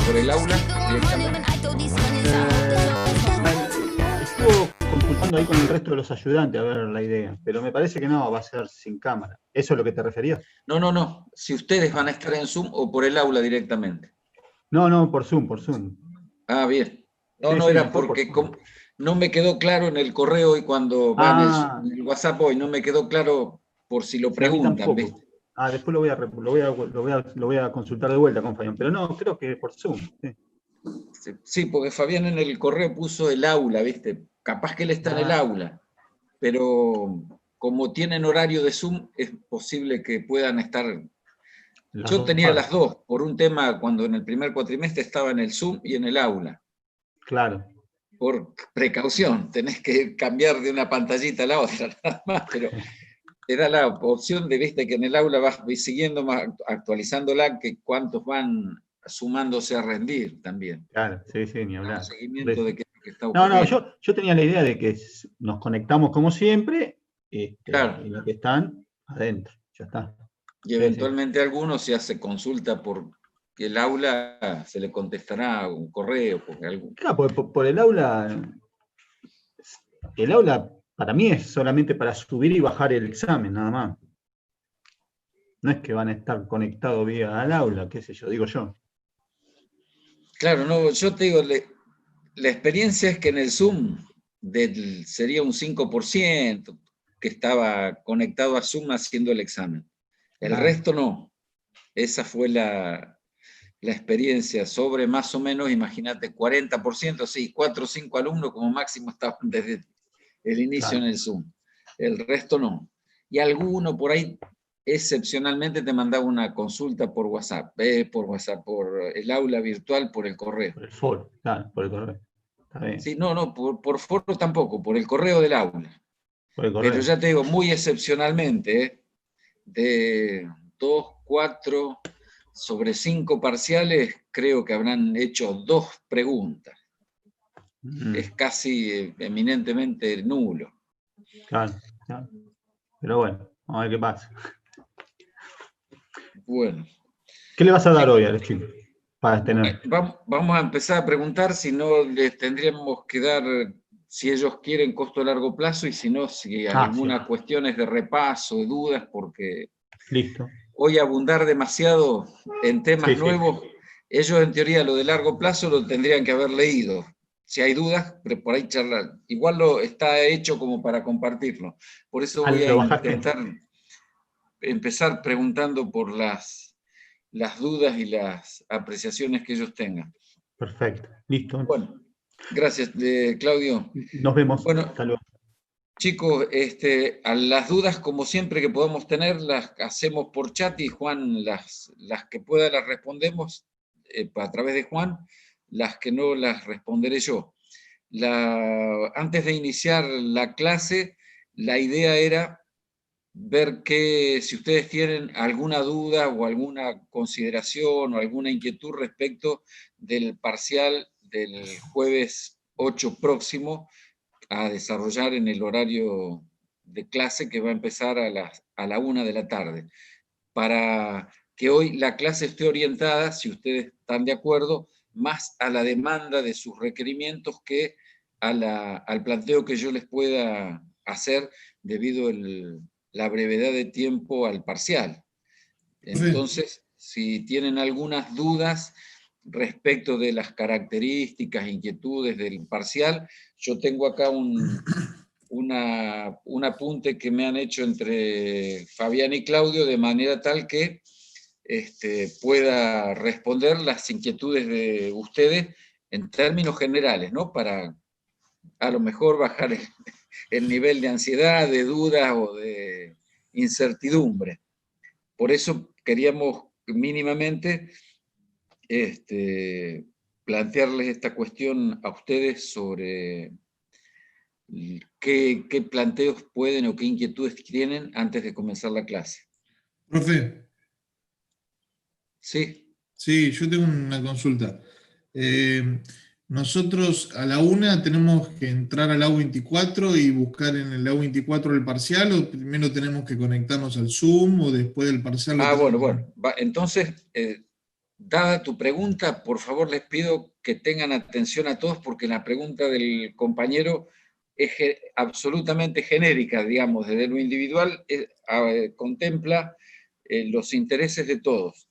por el aula directamente? Estuvo consultando ahí con el resto de los ayudantes a ver la idea, pero me parece que no, va a ser sin cámara. ¿Eso es lo que te referías? No, no, no. Si ustedes van a estar en Zoom o por el aula directamente. No, no, por Zoom, por Zoom. Ah, bien. No, Sí, no sí, era mejor por porque Zoom. no me quedó claro en el correo y cuando va Ah, en el WhatsApp hoy, no me quedó claro por si lo sí, a mí preguntan, tampoco. ¿viste? Ah, después lo voy a consultar de vuelta con Fabián, pero no, creo que por Zoom. Sí. Sí, porque Fabián en el correo puso el aula, ¿viste? Capaz que él está en el Ah, aula, pero como tienen horario de Zoom, es posible que puedan estar. las Yo dos tenía las partes. dos, por un tema cuando en el primer cuatrimestre estaba en el Zoom y en el aula. Claro, Por precaución, tenés que cambiar de una pantallita a la otra, nada más, pero te da la opción de, viste, que en el aula vas siguiendo, más, actualizándola, que cuántos van sumándose a rendir también. claro, sí, sí, ni Un hablar. Por seguimiento eso. de qué es lo que está No, no, ocurriendo. yo tenía la idea de que nos conectamos como siempre, Claro, y los que están adentro, ya está. y Sí, sí. eventualmente a algunos se hace consulta por que el aula se le contestará un correo, porque algún. Claro, por el aula para mí es solamente para subir y bajar el examen, nada más. No es que van a estar conectados vía al aula, qué sé yo, digo yo. Claro, no, yo te digo, la experiencia es que en el Zoom sería un 5% que estaba conectado a Zoom haciendo el examen. El Claro, resto no. Esa fue la experiencia sobre más o menos, imagínate, 40%, sí, 4 o 5 alumnos como máximo estaban desde el inicio en claro. el Zoom. El resto no. Y alguno por ahí excepcionalmente te mandaba una consulta por WhatsApp, por el aula virtual, por el correo. Por el foro, claro, por el correo. Está bien, Sí, no, no, por foro tampoco, por el correo del aula. por el Pero correo. ya te digo, muy excepcionalmente, ¿eh? De 2, 4 sobre 5 parciales, creo que habrán hecho 2 preguntas. Es Mm, casi eminentemente nulo. claro, claro. Pero bueno, vamos a ver qué pasa. Bueno, ¿Qué le vas a dar chicos, hoy a los chicos para tener? vamos a empezar a preguntar si no les tendríamos que dar, si ellos quieren costo a largo plazo y si no, si Ah, alguna sí, cuestión es de repaso, de dudas, porque listo. hoy abundar demasiado en Sí, temas sí, nuevos, ellos en teoría lo de largo plazo lo tendrían que haber leído. Si hay dudas, pero por ahí charlar. Igual lo está hecho como para compartirlo. Por eso ah, voy a lo bajaste. intentar empezar preguntando por las dudas y las apreciaciones que ellos tengan. Perfecto, listo. Bueno, gracias, Claudio. Nos vemos. Bueno, Hasta luego. chicos, a las dudas, como siempre que podamos tener, las hacemos por chat y Juan, las que pueda las respondemos a través de Juan, las que no las responderé yo. Antes de iniciar la clase, la idea era ver que si ustedes tienen alguna duda o alguna consideración o alguna inquietud respecto del parcial del jueves 8 próximo, a desarrollar en el horario de clase que va a empezar a la 1 de la tarde, para que hoy la clase esté orientada, si ustedes están de acuerdo, más a la demanda de sus requerimientos que al planteo que yo les pueda hacer debido a la brevedad de tiempo al parcial. Profe, Entonces, si tienen algunas dudas respecto de las características, inquietudes del parcial, yo tengo acá un apunte que me han hecho entre Fabián y Claudio de manera tal que pueda responder las inquietudes de ustedes en términos generales, ¿no? Para a lo mejor bajar el nivel de ansiedad, de dudas o de incertidumbre. Por eso queríamos mínimamente plantearles esta cuestión a ustedes sobre qué planteos pueden o qué inquietudes tienen antes de comenzar la clase. profe, Sí, sí, yo tengo una consulta. Eh, Nosotros a la 1 tenemos que entrar al AU24 y buscar en el AU24 el parcial, o primero tenemos que conectarnos al Zoom, o después del parcial lo bueno, tenemos que... bueno. Entonces, dada tu pregunta, por favor les pido que tengan atención a todos porque la pregunta del compañero es absolutamente genérica, digamos, desde lo individual contempla los intereses de todos.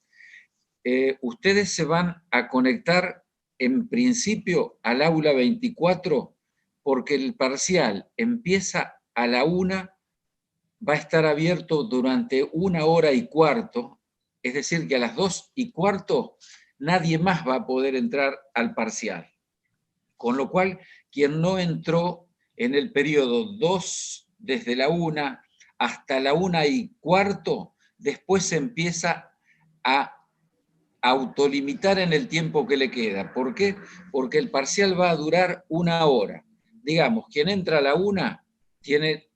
Ustedes se van a conectar en principio al aula 24 porque el parcial empieza a la 1, va a estar abierto durante 1 hora y cuarto, es decir, que a las 2:15 nadie más va a poder entrar al parcial. Con lo cual, quien no entró en el periodo 2, desde la 1 hasta la 1:15, después se empieza a autolimitar en el tiempo que le queda. ¿Por qué? Porque el parcial va a durar 1 hora. Digamos, quien entra a la 1 tiene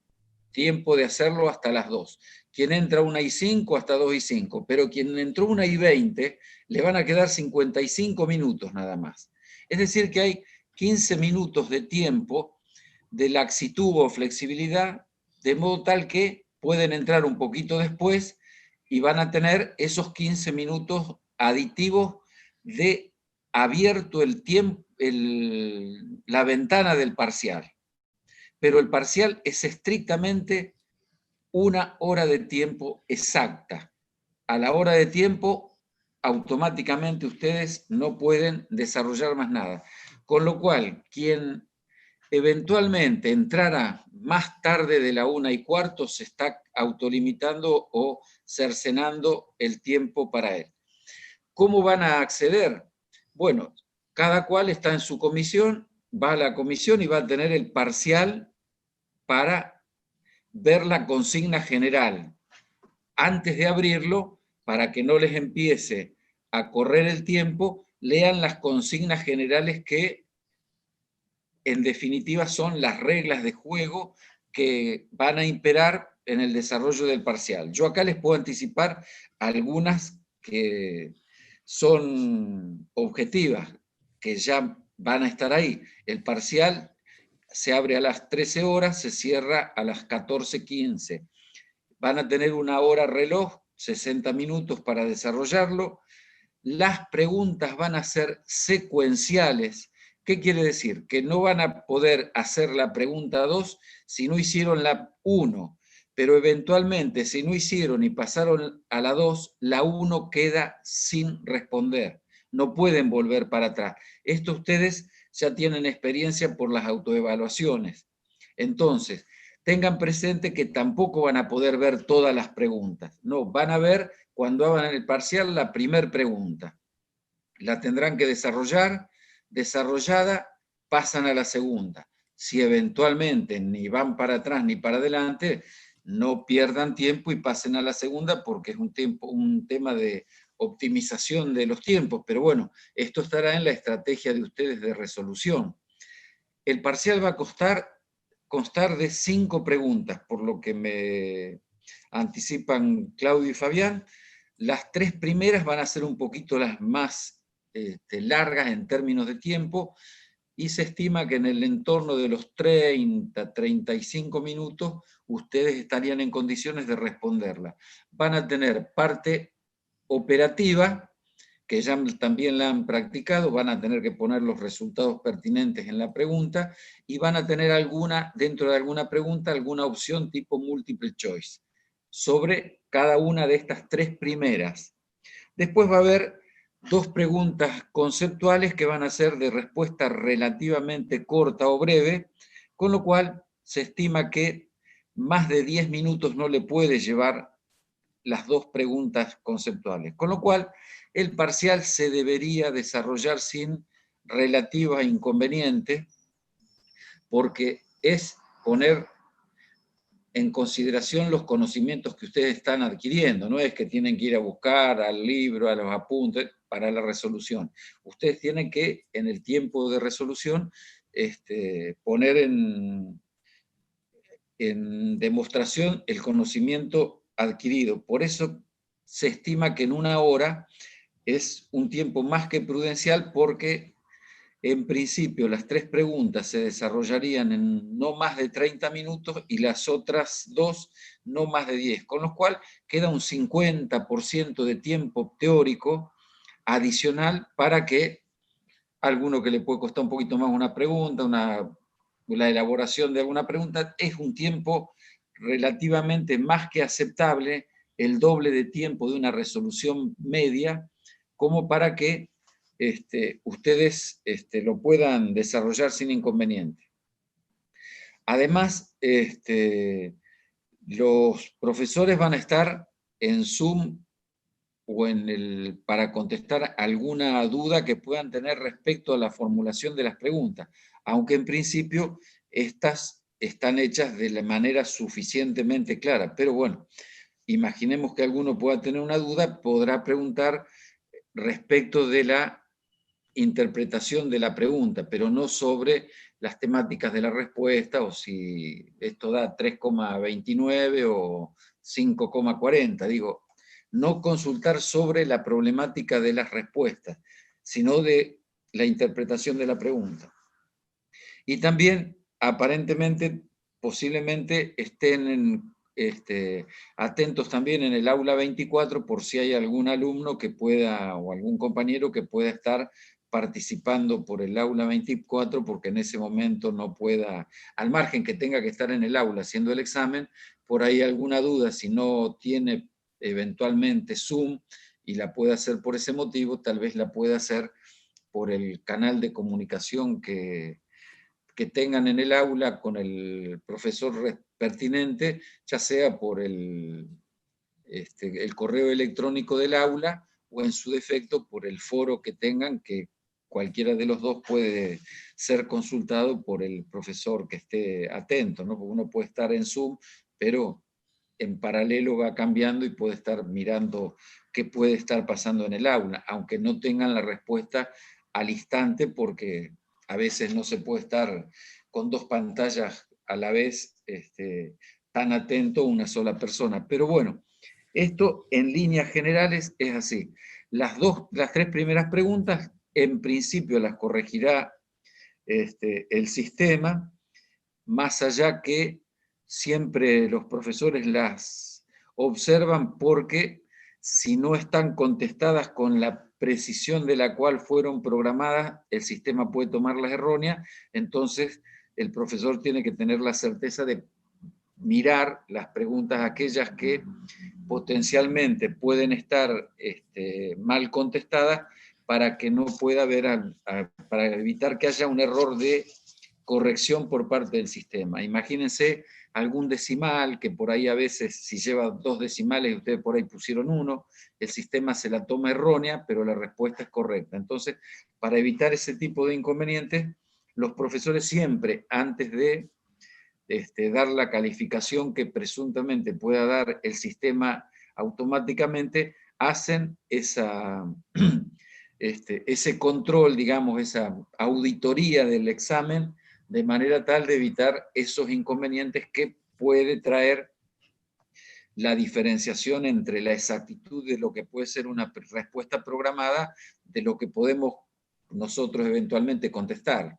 tiempo de hacerlo hasta las 2. Quien entra a 1:05 hasta 2:05, pero quien entró 1:20 le van a quedar 55 minutos nada más. Es decir, que hay 15 minutos de tiempo de laxitud o flexibilidad, de modo tal que pueden entrar un poquito después y van a tener esos 15 minutos aditivos de abierto el tiempo, la ventana del parcial. Pero el parcial es estrictamente 1 hora de tiempo exacta. A la hora de tiempo, automáticamente ustedes no pueden desarrollar más nada. Con lo cual, quien eventualmente entrara más tarde de la 1:15 se está autolimitando o cercenando el tiempo para él. ¿Cómo van a acceder? Bueno, cada cual está en su comisión, va a la comisión y va a tener el parcial para ver la consigna general. Antes de abrirlo, para que no les empiece a correr el tiempo, lean las consignas generales que en definitiva son las reglas de juego que van a imperar en el desarrollo del parcial. Yo acá les puedo anticipar algunas que son objetivas, que ya van a estar ahí. El parcial se abre a las 13 horas, se cierra a las 14:15. Van a tener 1 hora reloj, 60 minutos para desarrollarlo. Las preguntas van a ser secuenciales. ¿Qué quiere decir? Que no van a poder hacer la pregunta 2 si no hicieron la 1, pero eventualmente si no hicieron y pasaron a la 2, la 1 queda sin responder. No pueden volver para atrás. Esto ustedes ya tienen experiencia por las autoevaluaciones. Entonces, tengan presente que tampoco van a poder ver todas las preguntas. No, van a ver cuando hagan el parcial la primera pregunta. La tendrán que desarrollar, desarrollada, pasan a la segunda. Si eventualmente ni van para atrás ni para adelante, no pierdan tiempo y pasen a la segunda porque es un tema de optimización de los tiempos. Pero bueno, esto estará en la estrategia de ustedes de resolución. El parcial va a constar de 5 preguntas, por lo que me anticipan Claudio y Fabián. Las 3 primeras van a ser un poquito las más largas en términos de tiempo, y se estima que en el entorno de los 30, 35 minutos ustedes estarían en condiciones de responderla. Van a tener parte operativa, que ya también la han practicado, van a tener que poner los resultados pertinentes en la pregunta, y van a tener dentro de alguna pregunta, alguna opción tipo multiple choice, sobre cada una de estas 3 primeras. Después va a haber 2 preguntas conceptuales que van a ser de respuesta relativamente corta o breve, con lo cual se estima que más de 10 minutos no le puede llevar las 2 preguntas conceptuales. Con lo cual, el parcial se debería desarrollar sin relativa inconveniente, porque es poner en consideración los conocimientos que ustedes están adquiriendo. No es que tienen que ir a buscar al libro, a los apuntes para la resolución. Ustedes tienen que, en el tiempo de resolución, poner en demostración el conocimiento adquirido. Por eso se estima que en 1 hora es un tiempo más que prudencial, porque en principio las 3 preguntas se desarrollarían en no más de 30 minutos y las otras 2 no más de 10, con lo cual queda un 50% de tiempo teórico adicional para que a alguno que le puede costar un poquito más una pregunta, la elaboración de alguna pregunta, es un tiempo relativamente más que aceptable, el doble de tiempo de una resolución media, como para que ustedes lo puedan desarrollar sin inconveniente. Además, los profesores van a estar en Zoom o para contestar alguna duda que puedan tener respecto a la formulación de las preguntas, aunque en principio estas están hechas de la manera suficientemente clara. Pero bueno, imaginemos que alguno pueda tener una duda, podrá preguntar respecto de la interpretación de la pregunta, pero no sobre las temáticas de la respuesta, o si esto da 3,29 o 5,40. Digo, no consultar sobre la problemática de las respuestas, sino de la interpretación de la pregunta. Y también, aparentemente, posiblemente estén atentos también en el aula 24 por si hay algún alumno que pueda, o algún compañero que pueda estar participando por el aula 24, porque en ese momento no pueda, al margen que tenga que estar en el aula haciendo el examen, por ahí alguna duda, si no tiene eventualmente Zoom y la puede hacer por ese motivo, tal vez la pueda hacer por el canal de comunicación que tengan en el aula con el profesor pertinente, ya sea por el correo electrónico del aula o en su defecto por el foro que tengan, que cualquiera de los dos puede ser consultado por el profesor que esté atento, ¿no? Porque uno puede estar en Zoom, pero en paralelo va cambiando y puede estar mirando qué puede estar pasando en el aula, aunque no tengan la respuesta al instante, porque a veces no se puede estar con dos pantallas a la vez tan atento una sola persona. Pero bueno, esto en líneas generales es así. Las tres primeras preguntas, en principio las corregirá el sistema, más allá que siempre los profesores las observan, porque si no están contestadas con la precisión de la cual fueron programadas, el sistema puede tomarlas erróneas, entonces el profesor tiene que tener la certeza de mirar las preguntas aquellas que potencialmente pueden estar mal contestadas, para que no pueda haber, para evitar que haya un error de corrección por parte del sistema. Imagínense algún decimal, que por ahí a veces si lleva 2 decimales y ustedes por ahí pusieron 1, el sistema se la toma errónea, pero la respuesta es correcta. Entonces, para evitar ese tipo de inconvenientes, los profesores siempre, antes de dar la calificación que presuntamente pueda dar el sistema automáticamente, hacen ese control, digamos, esa auditoría del examen, de manera tal de evitar esos inconvenientes que puede traer la diferenciación entre la exactitud de lo que puede ser una respuesta programada de lo que podemos nosotros eventualmente contestar.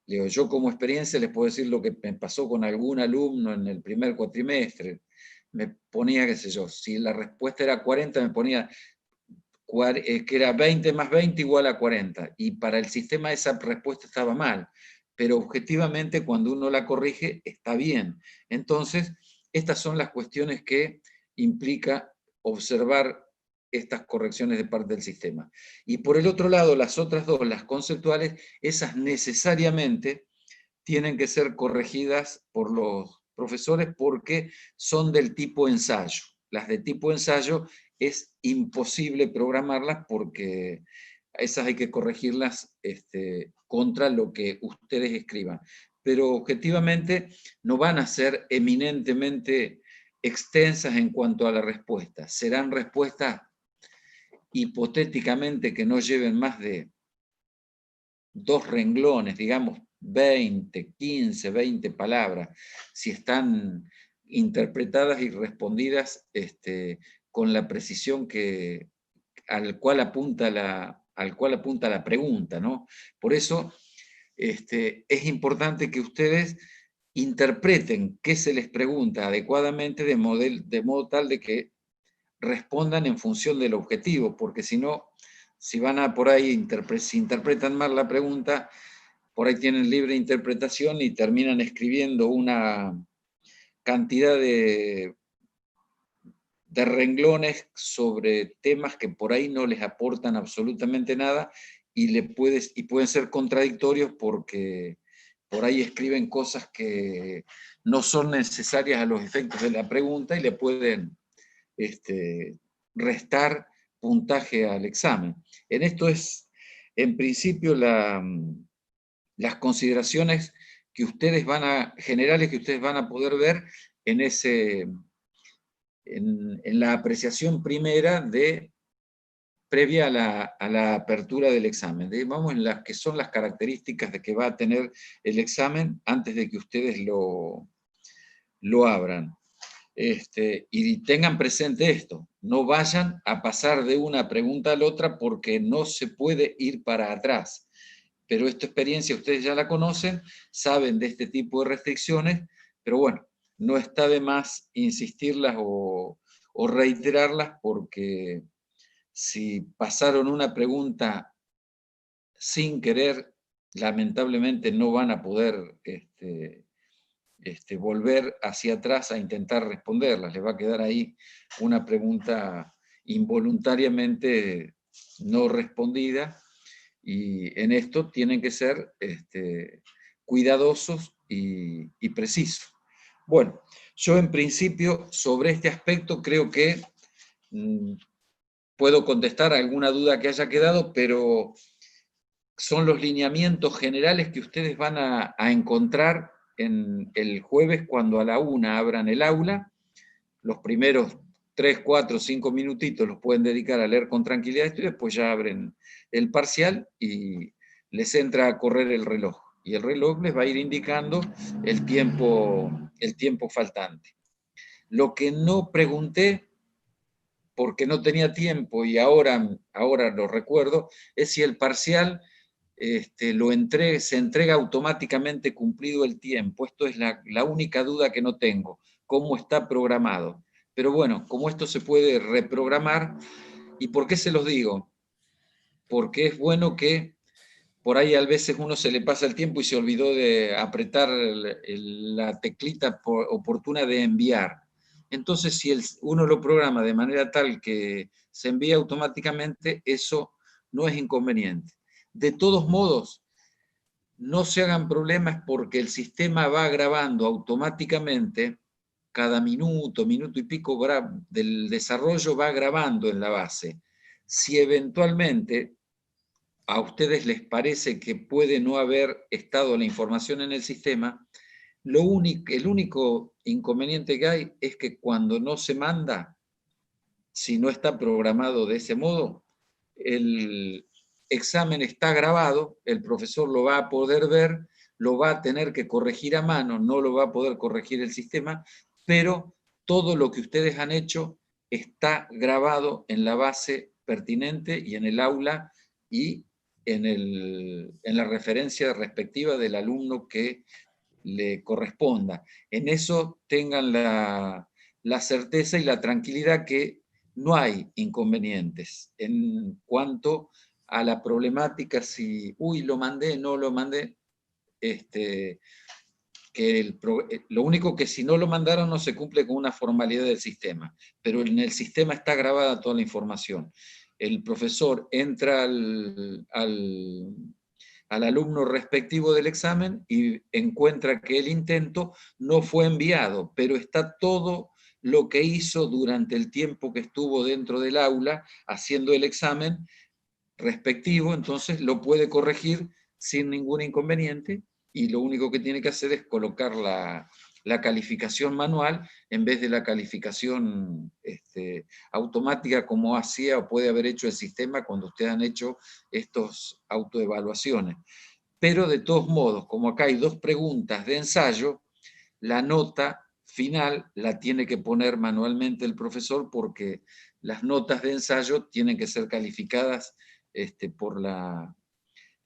Yo como experiencia les puedo decir lo que me pasó con algún alumno en el primer cuatrimestre. Me ponía, qué sé yo, si la respuesta era 40, me ponía que era 20 más 20 igual a 40. Y para el sistema esa respuesta estaba mal. Pero objetivamente cuando uno la corrige, está bien. Entonces, estas son las cuestiones que implica observar estas correcciones de parte del sistema. Y por el otro lado, las otras dos, las conceptuales, esas necesariamente tienen que ser corregidas por los profesores porque son del tipo ensayo. Las de tipo ensayo es imposible programarlas porque esas hay que corregirlas contra lo que ustedes escriban. Pero objetivamente no van a ser eminentemente extensas en cuanto a la respuesta. Serán respuestas hipotéticamente que no lleven más de 2 renglones, digamos 20, 15, 20 palabras, si están interpretadas y respondidas con la precisión al cual apunta la pregunta, ¿no? Por eso es importante que ustedes interpreten qué se les pregunta adecuadamente de modo tal de que respondan en función del objetivo, porque si no, si van a por ahí, si interpretan mal la pregunta, por ahí tienen libre interpretación y terminan escribiendo una cantidad de renglones sobre temas que por ahí no les aportan absolutamente nada y pueden ser contradictorios porque por ahí escriben cosas que no son necesarias a los efectos de la pregunta y le pueden restar puntaje al examen. En esto es, en principio, las consideraciones que ustedes generales que ustedes van a poder ver en la apreciación primera previa a la apertura del examen. Vamos en las que son las características de que va a tener el examen antes de que ustedes lo abran. Y tengan presente esto, no vayan a pasar de una pregunta a la otra porque no se puede ir para atrás. Pero esta experiencia ustedes ya la conocen, saben de este tipo de restricciones, pero bueno, no está de más insistirlas o reiterarlas porque si pasaron una pregunta sin querer, lamentablemente no van a poder volver hacia atrás a intentar responderlas. Les va a quedar ahí una pregunta involuntariamente no respondida y en esto tienen que ser cuidadosos y precisos. Bueno, yo en principio sobre este aspecto creo que puedo contestar alguna duda que haya quedado, pero son los lineamientos generales que ustedes van a encontrar en el jueves cuando a la 1 abran el aula. Los primeros 3, 4, 5 minutitos los pueden dedicar a leer con tranquilidad y después ya abren el parcial y les entra a correr el reloj. Y el reloj les va a ir indicando el tiempo faltante. Lo que no pregunté, porque no tenía tiempo y ahora lo recuerdo, es si el parcial se entrega automáticamente cumplido el tiempo. Esto es la única duda que no tengo, cómo está programado. Pero bueno, como esto se puede reprogramar, ¿y por qué se los digo? Porque es bueno que por ahí a veces uno se le pasa el tiempo y se olvidó de apretar la teclita oportuna de enviar. Entonces, si uno lo programa de manera tal que se envía automáticamente, eso no es inconveniente. De todos modos, no se hagan problemas porque el sistema va grabando automáticamente, cada minuto, minuto y pico del desarrollo va grabando en la base. Si eventualmente a ustedes les parece que puede no haber estado la información en el sistema, el único inconveniente que hay es que cuando no se manda, si no está programado de ese modo, el examen está grabado, el profesor lo va a poder ver, lo va a tener que corregir a mano, no lo va a poder corregir el sistema, pero todo lo que ustedes han hecho está grabado en la base pertinente y en el aula y en la referencia respectiva del alumno que le corresponda. En eso tengan la certeza y la tranquilidad que no hay inconvenientes en cuanto a la problemática si, lo mandé, no lo mandé, lo único que si no lo mandaron no se cumple con una formalidad del sistema, pero en el sistema está grabada toda la información. El profesor entra al alumno respectivo del examen y encuentra que el intento no fue enviado, pero está todo lo que hizo durante el tiempo que estuvo dentro del aula haciendo el examen respectivo, entonces lo puede corregir sin ningún inconveniente y lo único que tiene que hacer es colocar la calificación manual en vez de la calificación automática como hacía o puede haber hecho el sistema cuando ustedes han hecho estos autoevaluaciones. Pero de todos modos, como acá hay 2 preguntas de ensayo, la nota final la tiene que poner manualmente el profesor porque las notas de ensayo tienen que ser calificadas por la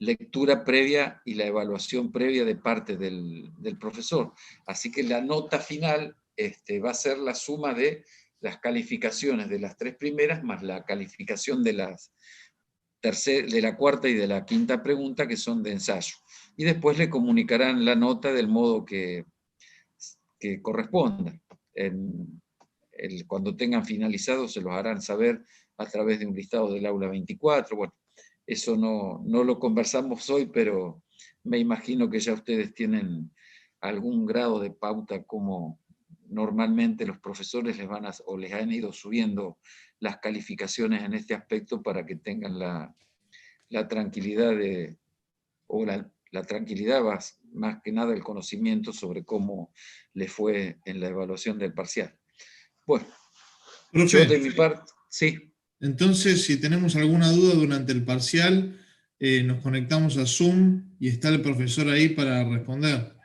lectura previa y la evaluación previa de parte del profesor. Así que la nota final va a ser la suma de las calificaciones de las 3 primeras más la calificación de de la cuarta y de la quinta pregunta, que son de ensayo. Y después le comunicarán la nota del modo que corresponda. Cuando tengan finalizado se los harán saber a través de un listado del aula 24. Bueno, eso no lo conversamos hoy, pero me imagino que ya ustedes tienen algún grado de pauta como normalmente los profesores les han ido subiendo las calificaciones en este aspecto para que tengan la tranquilidad la tranquilidad más que nada el conocimiento sobre cómo les fue en la evaluación del parcial. Bueno, Profe, yo de mi parte, sí. entonces, si tenemos alguna duda durante el parcial, nos conectamos a Zoom y está el profesor ahí para responder.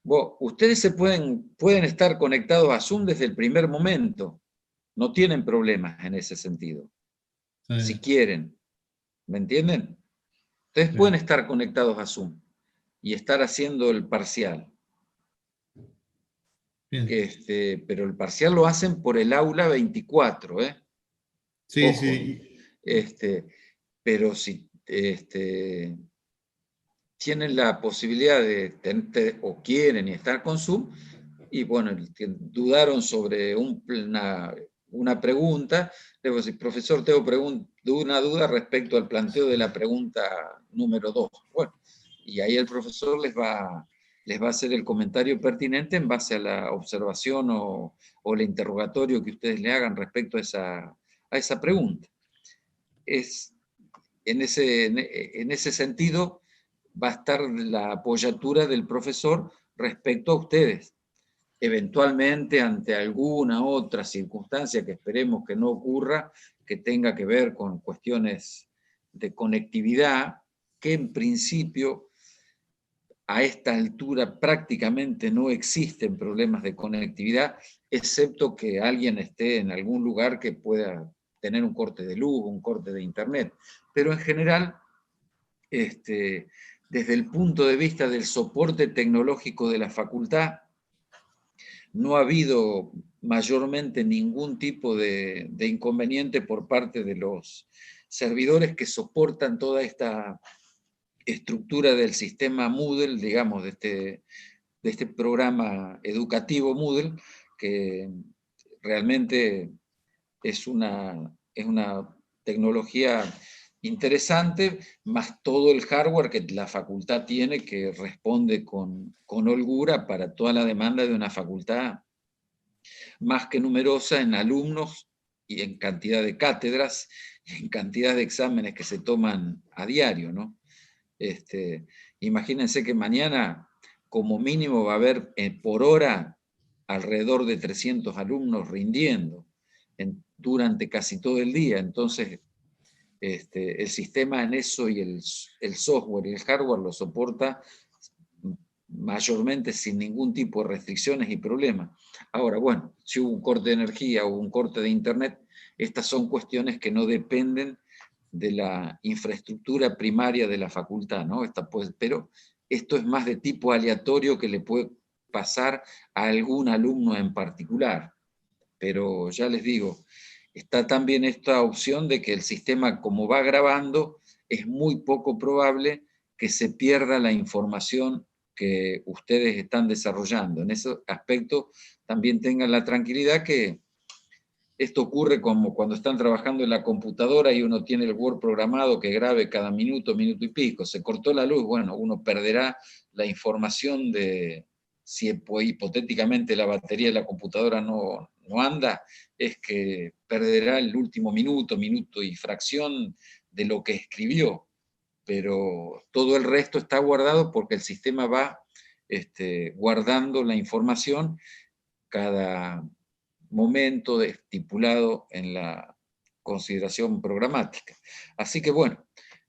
Ustedes pueden estar conectados a Zoom desde el primer momento. No tienen problemas en ese sentido. Si quieren. ¿Me entienden? Ustedes pueden estar conectados a Zoom y estar haciendo el parcial. Pero el parcial lo hacen por el aula 24, ¿eh? Sí, Ojo. sí. Pero si tienen la posibilidad o quieren estar con Zoom, y bueno, dudaron sobre una pregunta, le voy a decir, profesor, tengo una duda respecto al planteo de la pregunta número 2. Bueno, y ahí el profesor les va a hacer el comentario pertinente en base a la observación o el interrogatorio que ustedes le hagan respecto a esa pregunta. En ese sentido, va a estar la apoyatura del profesor respecto a ustedes. Eventualmente, ante alguna otra circunstancia que esperemos que no ocurra, que tenga que ver con cuestiones de conectividad, que en principio a esta altura prácticamente no existen problemas de conectividad, excepto que alguien esté en algún lugar que pueda tener un corte de luz, un corte de internet. Pero en general, desde el punto de vista del soporte tecnológico de la facultad, no ha habido mayormente ningún tipo de inconveniente por parte de los servidores que soportan toda esta estructura del sistema Moodle, digamos, de este programa educativo Moodle, que realmente es una tecnología interesante, más todo el hardware que la facultad tiene, que responde con holgura para toda la demanda de una facultad más que numerosa en alumnos y en cantidad de cátedras y en cantidad de exámenes que se toman a diario, ¿no? Imagínense que mañana, como mínimo, va a haber por hora alrededor de 300 alumnos rindiendo durante casi todo el día. Entonces, el sistema en eso y el software y el hardware lo soporta mayormente sin ningún tipo de restricciones y problemas. Ahora, bueno, si hubo un corte de energía o un corte de internet, estas son cuestiones que no dependen de la infraestructura primaria de la facultad, ¿no? Pero esto es más de tipo aleatorio que le puede pasar a algún alumno en particular. Pero ya les digo, está también esta opción de que el sistema, como va grabando, es muy poco probable que se pierda la información que ustedes están desarrollando. En ese aspecto también tengan la tranquilidad que esto ocurre como cuando están trabajando en la computadora y uno tiene el Word programado que grabe cada minuto, minuto y pico. Se cortó la luz, bueno, uno perderá la información de si hipotéticamente la batería de la computadora no anda, es que perderá el último minuto, minuto y fracción de lo que escribió. Pero todo el resto está guardado porque el sistema va guardando la información cada momento estipulado en la consideración programática. Así que bueno,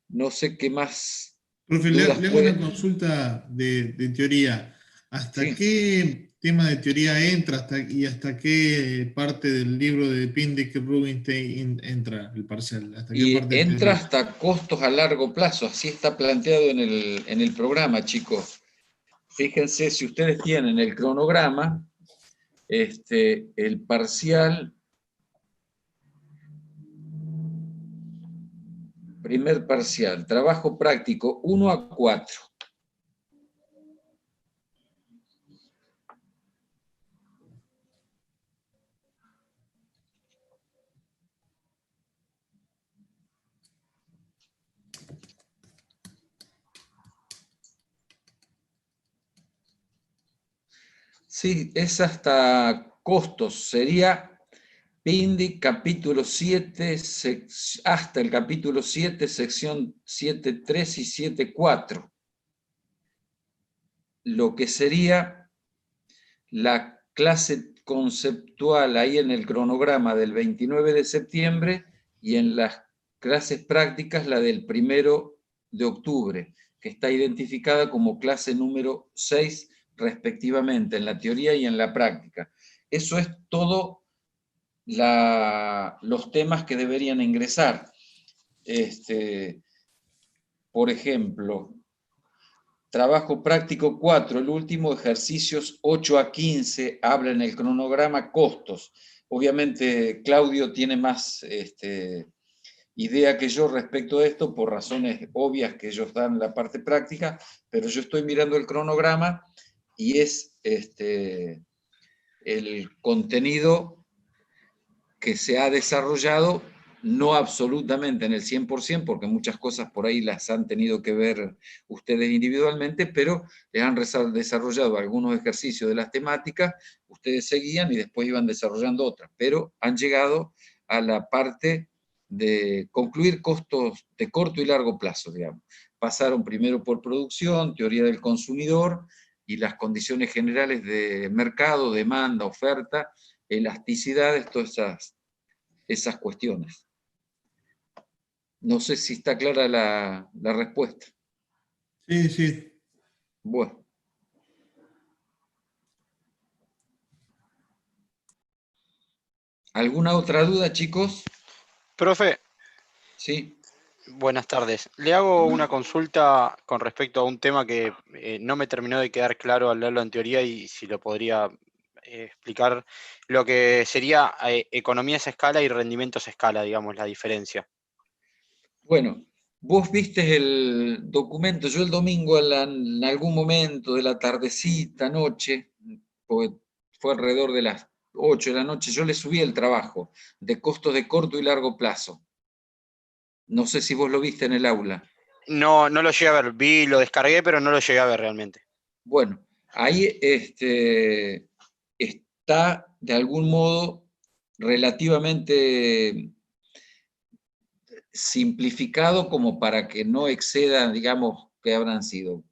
no sé qué más Profe, dudas le hago una consulta de teoría. ¿Hasta Sí. qué tema de teoría entra hasta qué parte del libro de Pindyck y Rubinstein entra el parcial? ¿Hasta qué Y parte de entra teoría? hasta costos a largo plazo, así está planteado en el programa, chicos. Fíjense, si ustedes tienen el cronograma, el parcial primer parcial, trabajo práctico 1 a 4. Sí, es hasta costos, sería PINDI capítulo 7, hasta el capítulo 7, sección 7.3 y 7.4. Lo que sería la clase conceptual ahí en el cronograma del 29 de septiembre y en las clases prácticas la del 1 de octubre, que está identificada como clase número 6 respectivamente, en la teoría y en la práctica. Eso es todo los temas que deberían ingresar. Por ejemplo, trabajo práctico 4, el último, ejercicios 8 a 15, habla en el cronograma costos. Obviamente Claudio tiene más idea que yo respecto a esto, por razones obvias que ellos dan la parte práctica, pero yo estoy mirando el cronograma y es el contenido que se ha desarrollado, no absolutamente en el 100%, porque muchas cosas por ahí las han tenido que ver ustedes individualmente, pero les han desarrollado algunos ejercicios de las temáticas, ustedes seguían y después iban desarrollando otras, pero han llegado a la parte de concluir costos de corto y largo plazo, digamos. Pasaron primero por producción, teoría del consumidor y las condiciones generales de mercado, demanda, oferta, elasticidades, todas esas cuestiones. No sé si está clara la respuesta. Sí, sí. Bueno. ¿Alguna otra duda, chicos? Profe, Sí. buenas tardes. Le hago una consulta con respecto a un tema que no me terminó de quedar claro al leerlo en teoría y si lo podría explicar, lo que sería economías a escala y rendimientos a escala, digamos, la diferencia. Bueno, vos viste el documento, yo el domingo en algún momento de la tardecita, noche, porque fue alrededor de las 8 de la noche, yo le subí el trabajo de costos de corto y largo plazo. No sé si vos lo viste en el aula. No, no lo llegué a ver, lo descargué, pero no lo llegué a ver realmente. Bueno, ahí está de algún modo relativamente simplificado como para que no exceda, digamos, que habrán sido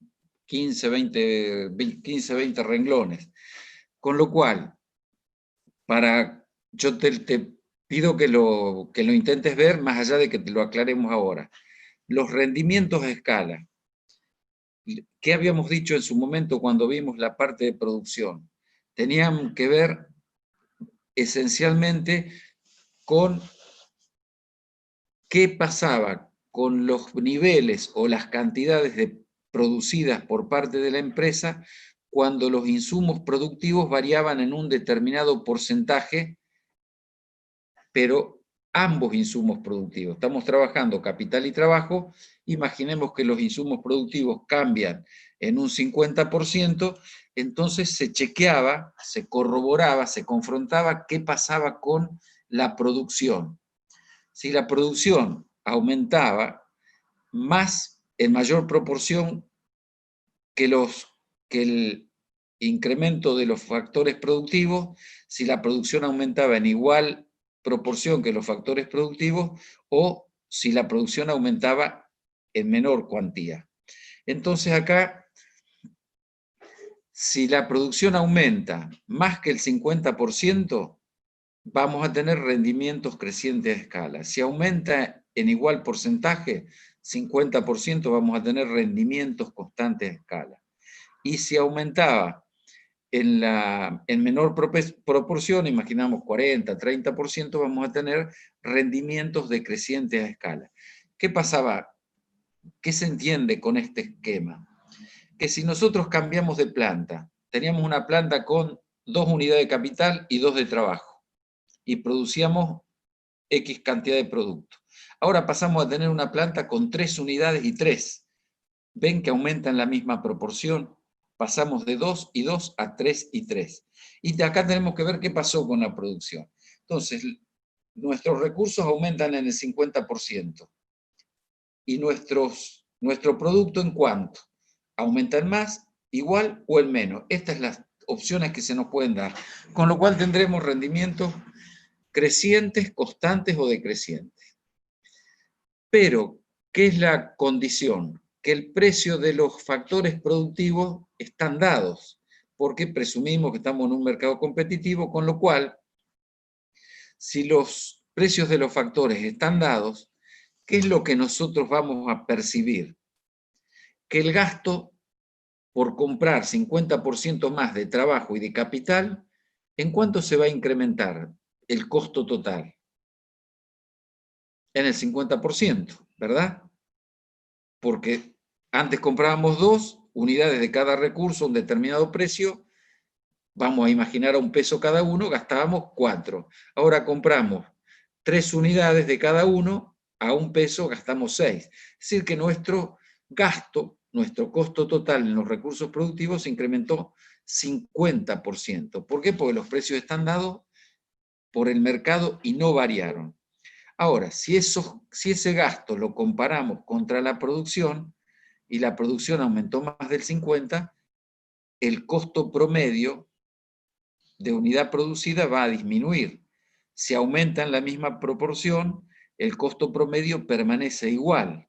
15, 20 renglones. Con lo cual, yo te pido que lo intentes ver, más allá de que te lo aclaremos ahora. Los rendimientos a escala. ¿Qué habíamos dicho en su momento cuando vimos la parte de producción? Tenían que ver esencialmente con qué pasaba con los niveles o las cantidades producidas por parte de la empresa cuando los insumos productivos variaban en un determinado porcentaje, pero ambos insumos productivos. Estamos trabajando capital y trabajo, imaginemos que los insumos productivos cambian en un 50%, entonces se chequeaba, se corroboraba, se confrontaba qué pasaba con la producción. Si la producción aumentaba más en mayor proporción que el incremento de los factores productivos, si la producción aumentaba en igual proporción que los factores productivos o si la producción aumentaba en menor cuantía. Entonces acá, si la producción aumenta más que el 50%, vamos a tener rendimientos crecientes a escala. Si aumenta en igual porcentaje, 50%, vamos a tener rendimientos constantes a escala. Y si aumentaba en menor proporción, imaginamos 40, 30%, vamos a tener rendimientos decrecientes a escala. ¿Qué pasaba? ¿Qué se entiende con este esquema? Que si nosotros cambiamos de planta, teníamos una planta con 2 unidades de capital y 2 de trabajo, y producíamos X cantidad de producto. Ahora pasamos a tener una planta con 3 unidades y 3. ¿Ven que aumentan la misma proporción? Pasamos de 2 y 2 a 3 y 3. Y de acá tenemos que ver qué pasó con la producción. Entonces, nuestros recursos aumentan en el 50%. ¿Y nuestro producto en cuánto? ¿Aumenta en más, igual o en menos? Estas son las opciones que se nos pueden dar. Con lo cual tendremos rendimientos crecientes, constantes o decrecientes. Pero, ¿qué es la condición? Que el precio de los factores productivos están dados, porque presumimos que estamos en un mercado competitivo, con lo cual, si los precios de los factores están dados, ¿qué es lo que nosotros vamos a percibir? Que el gasto por comprar 50% más de trabajo y de capital, ¿en cuánto se va a incrementar el costo total? En el 50%, ¿verdad? Porque antes comprábamos 2 unidades de cada recurso a un determinado precio, vamos a imaginar a $1 cada uno, gastábamos 4. Ahora compramos 3 unidades de cada uno, a $1 gastamos 6. Es decir, que nuestro gasto, nuestro costo total en los recursos productivos se incrementó 50%. ¿Por qué? Porque los precios están dados por el mercado y no variaron. Ahora, si ese gasto lo comparamos contra la producción, y la producción aumentó más del 50%, el costo promedio de unidad producida va a disminuir. Si aumenta en la misma proporción, el costo promedio permanece igual,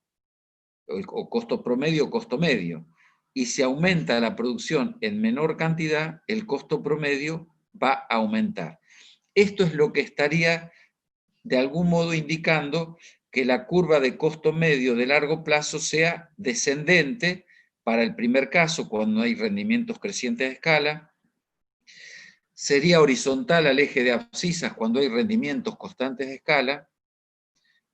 o costo promedio o costo medio. Y si aumenta la producción en menor cantidad, el costo promedio va a aumentar. Esto es lo que estaría de algún modo indicando que la curva de costo medio de largo plazo sea descendente para el primer caso, cuando hay rendimientos crecientes de escala, sería horizontal al eje de abscisas cuando hay rendimientos constantes de escala,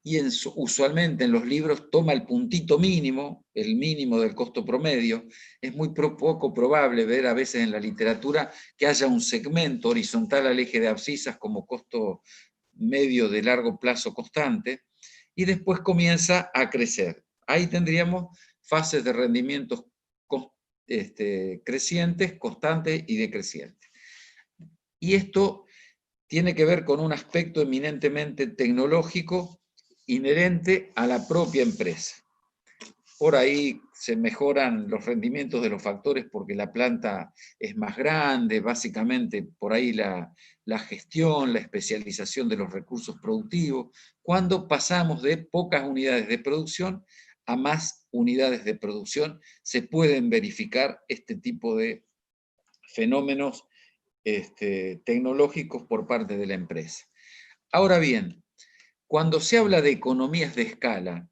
y usualmente en los libros toma el puntito mínimo, el mínimo del costo promedio. Es muy poco probable ver a veces en la literatura que haya un segmento horizontal al eje de abscisas como costo medio de largo plazo constante, y después comienza a crecer. Ahí tendríamos fases de rendimientos crecientes, constantes y decrecientes. Y esto tiene que ver con un aspecto eminentemente tecnológico inherente a la propia empresa. Por ahí se mejoran los rendimientos de los factores porque la planta es más grande, básicamente por ahí la gestión, la especialización de los recursos productivos, cuando pasamos de pocas unidades de producción a más unidades de producción, se pueden verificar este tipo de fenómenos tecnológicos por parte de la empresa. Ahora bien, cuando se habla de economías de escala,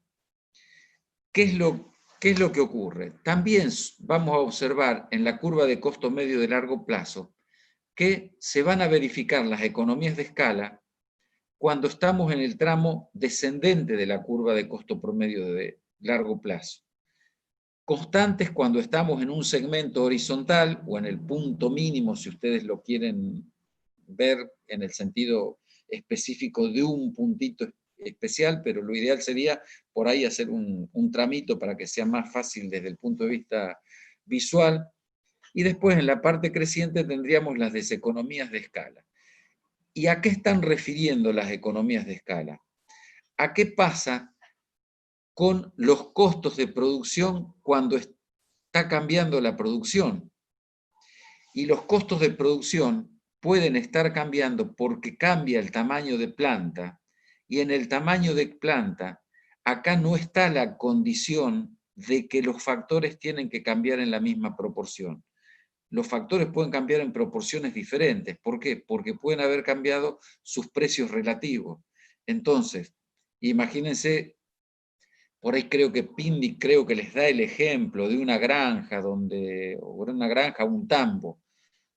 ¿qué es lo que ocurre? También vamos a observar en la curva de costo medio de largo plazo que se van a verificar las economías de escala cuando estamos en el tramo descendente de la curva de costo promedio de largo plazo. Constantes cuando estamos en un segmento horizontal o en el punto mínimo, si ustedes lo quieren ver en el sentido específico de un puntito especial, pero lo ideal sería por ahí hacer un tramito para que sea más fácil desde el punto de vista visual. Y después en la parte creciente tendríamos las deseconomías de escala. ¿Y a qué están refiriendo las economías de escala? ¿A qué pasa con los costos de producción cuando está cambiando la producción? Y los costos de producción pueden estar cambiando porque cambia el tamaño de planta, y en el tamaño de planta, acá no está la condición de que los factores tienen que cambiar en la misma proporción. Los factores pueden cambiar en proporciones diferentes. ¿Por qué? Porque pueden haber cambiado sus precios relativos. Entonces, imagínense, por ahí creo que Pindi les da el ejemplo de una granja, o una granja, un tambo,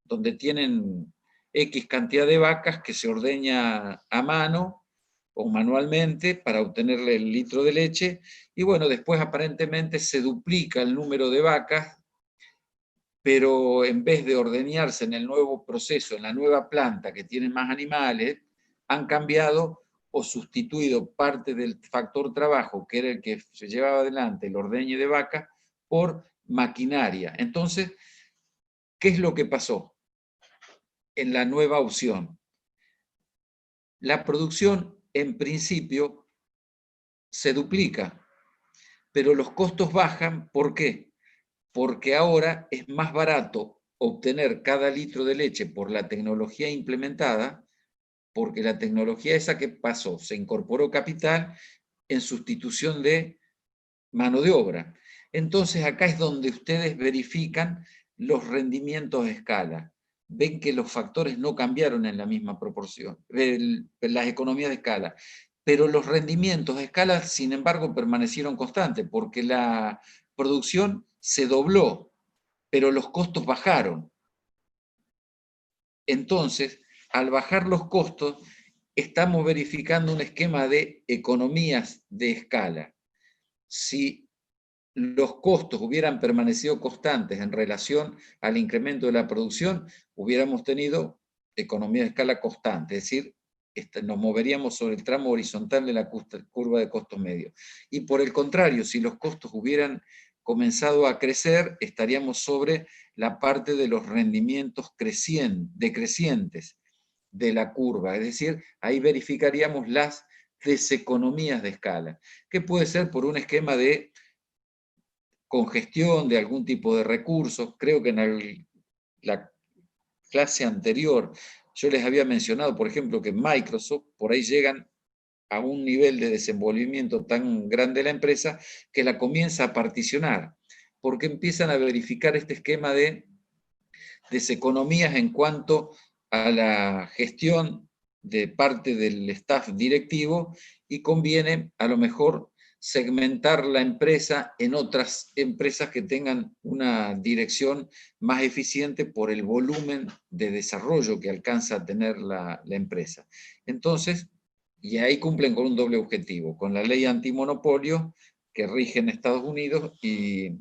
donde tienen X cantidad de vacas que se ordeña a mano o manualmente para obtenerle el litro de leche, y bueno, después aparentemente se duplica el número de vacas, pero en vez de ordeñarse en el nuevo proceso, en la nueva planta que tiene más animales, han cambiado o sustituido parte del factor trabajo, que era el que se llevaba adelante el ordeño de vaca, por maquinaria. Entonces, ¿qué es lo que pasó en la nueva opción? La producción, en principio, se duplica, pero los costos bajan. ¿Por qué? Porque ahora es más barato obtener cada litro de leche por la tecnología implementada, porque la tecnología esa que pasó, se incorporó capital en sustitución de mano de obra. Entonces acá es donde ustedes verifican los rendimientos de escala. Ven que los factores no cambiaron en la misma proporción, las economías de escala, pero los rendimientos de escala, sin embargo, permanecieron constantes, porque la producción se dobló, pero los costos bajaron. Entonces, al bajar los costos, estamos verificando un esquema de economías de escala. Si los costos hubieran permanecido constantes en relación al incremento de la producción, hubiéramos tenido economía de escala constante, es decir, nos moveríamos sobre el tramo horizontal de la curva de costos medios. Y por el contrario, si los costos hubieran comenzado a crecer, estaríamos sobre la parte de los rendimientos decrecientes de la curva, es decir, ahí verificaríamos las deseconomías de escala, que puede ser por un esquema de congestión de algún tipo de recursos. Creo que en la clase anterior yo les había mencionado, por ejemplo, que Microsoft, por ahí llegan a un nivel de desenvolvimiento tan grande la empresa que la comienza a particionar, porque empiezan a verificar este esquema de deseconomías en cuanto a la gestión de parte del staff directivo, y conviene a lo mejor segmentar la empresa en otras empresas que tengan una dirección más eficiente por el volumen de desarrollo que alcanza a tener la empresa. Entonces, y ahí cumplen con un doble objetivo, con la ley antimonopolio que rige en Estados Unidos y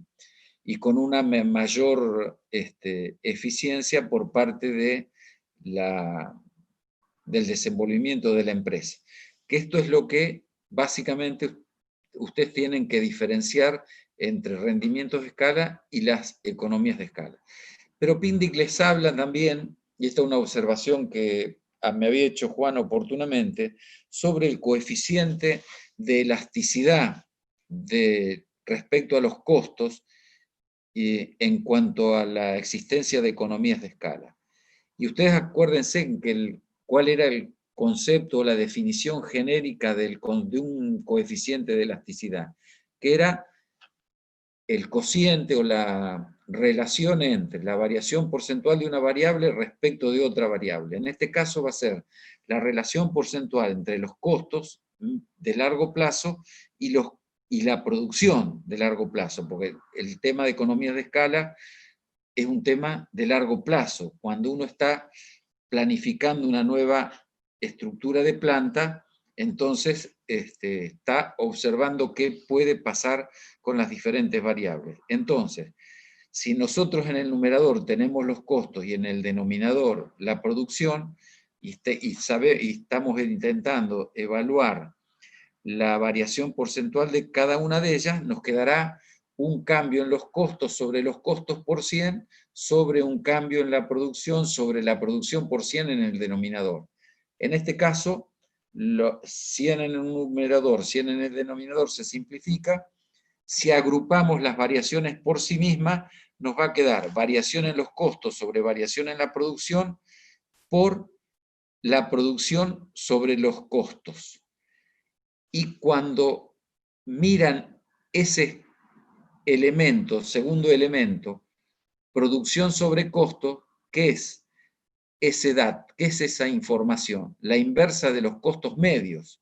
con una mayor eficiencia por parte de del desenvolvimiento de la empresa. Que esto es lo que básicamente ustedes tienen que diferenciar entre rendimientos de escala y las economías de escala. Pero Pindic les habla también, y esta es una observación que me había hecho Juan oportunamente, sobre el coeficiente de elasticidad respecto a los costos en cuanto a la existencia de economías de escala. Y ustedes acuérdense que cuál era el concepto o la definición genérica de un coeficiente de elasticidad, que era el cociente o la relación entre la variación porcentual de una variable respecto de otra variable. En este caso va a ser la relación porcentual entre los costos de largo plazo y la producción de largo plazo, porque el tema de economías de escala es un tema de largo plazo. Cuando uno está planificando una nueva estructura de planta, entonces está observando qué puede pasar con las diferentes variables. Entonces, si nosotros en el numerador tenemos los costos y en el denominador la producción, y estamos intentando evaluar la variación porcentual de cada una de ellas, nos quedará un cambio en los costos sobre los costos por 100, sobre un cambio en la producción sobre la producción por 100 en el denominador. En este caso, 100 en el numerador, 100 en el denominador se simplifica. Si agrupamos las variaciones por sí mismas, nos va a quedar variación en los costos sobre variación en la producción por la producción sobre los costos. Y cuando miran ese elemento, segundo elemento, producción sobre costo, ¿qué es ese dato? ¿Qué es esa información? La inversa de los costos medios.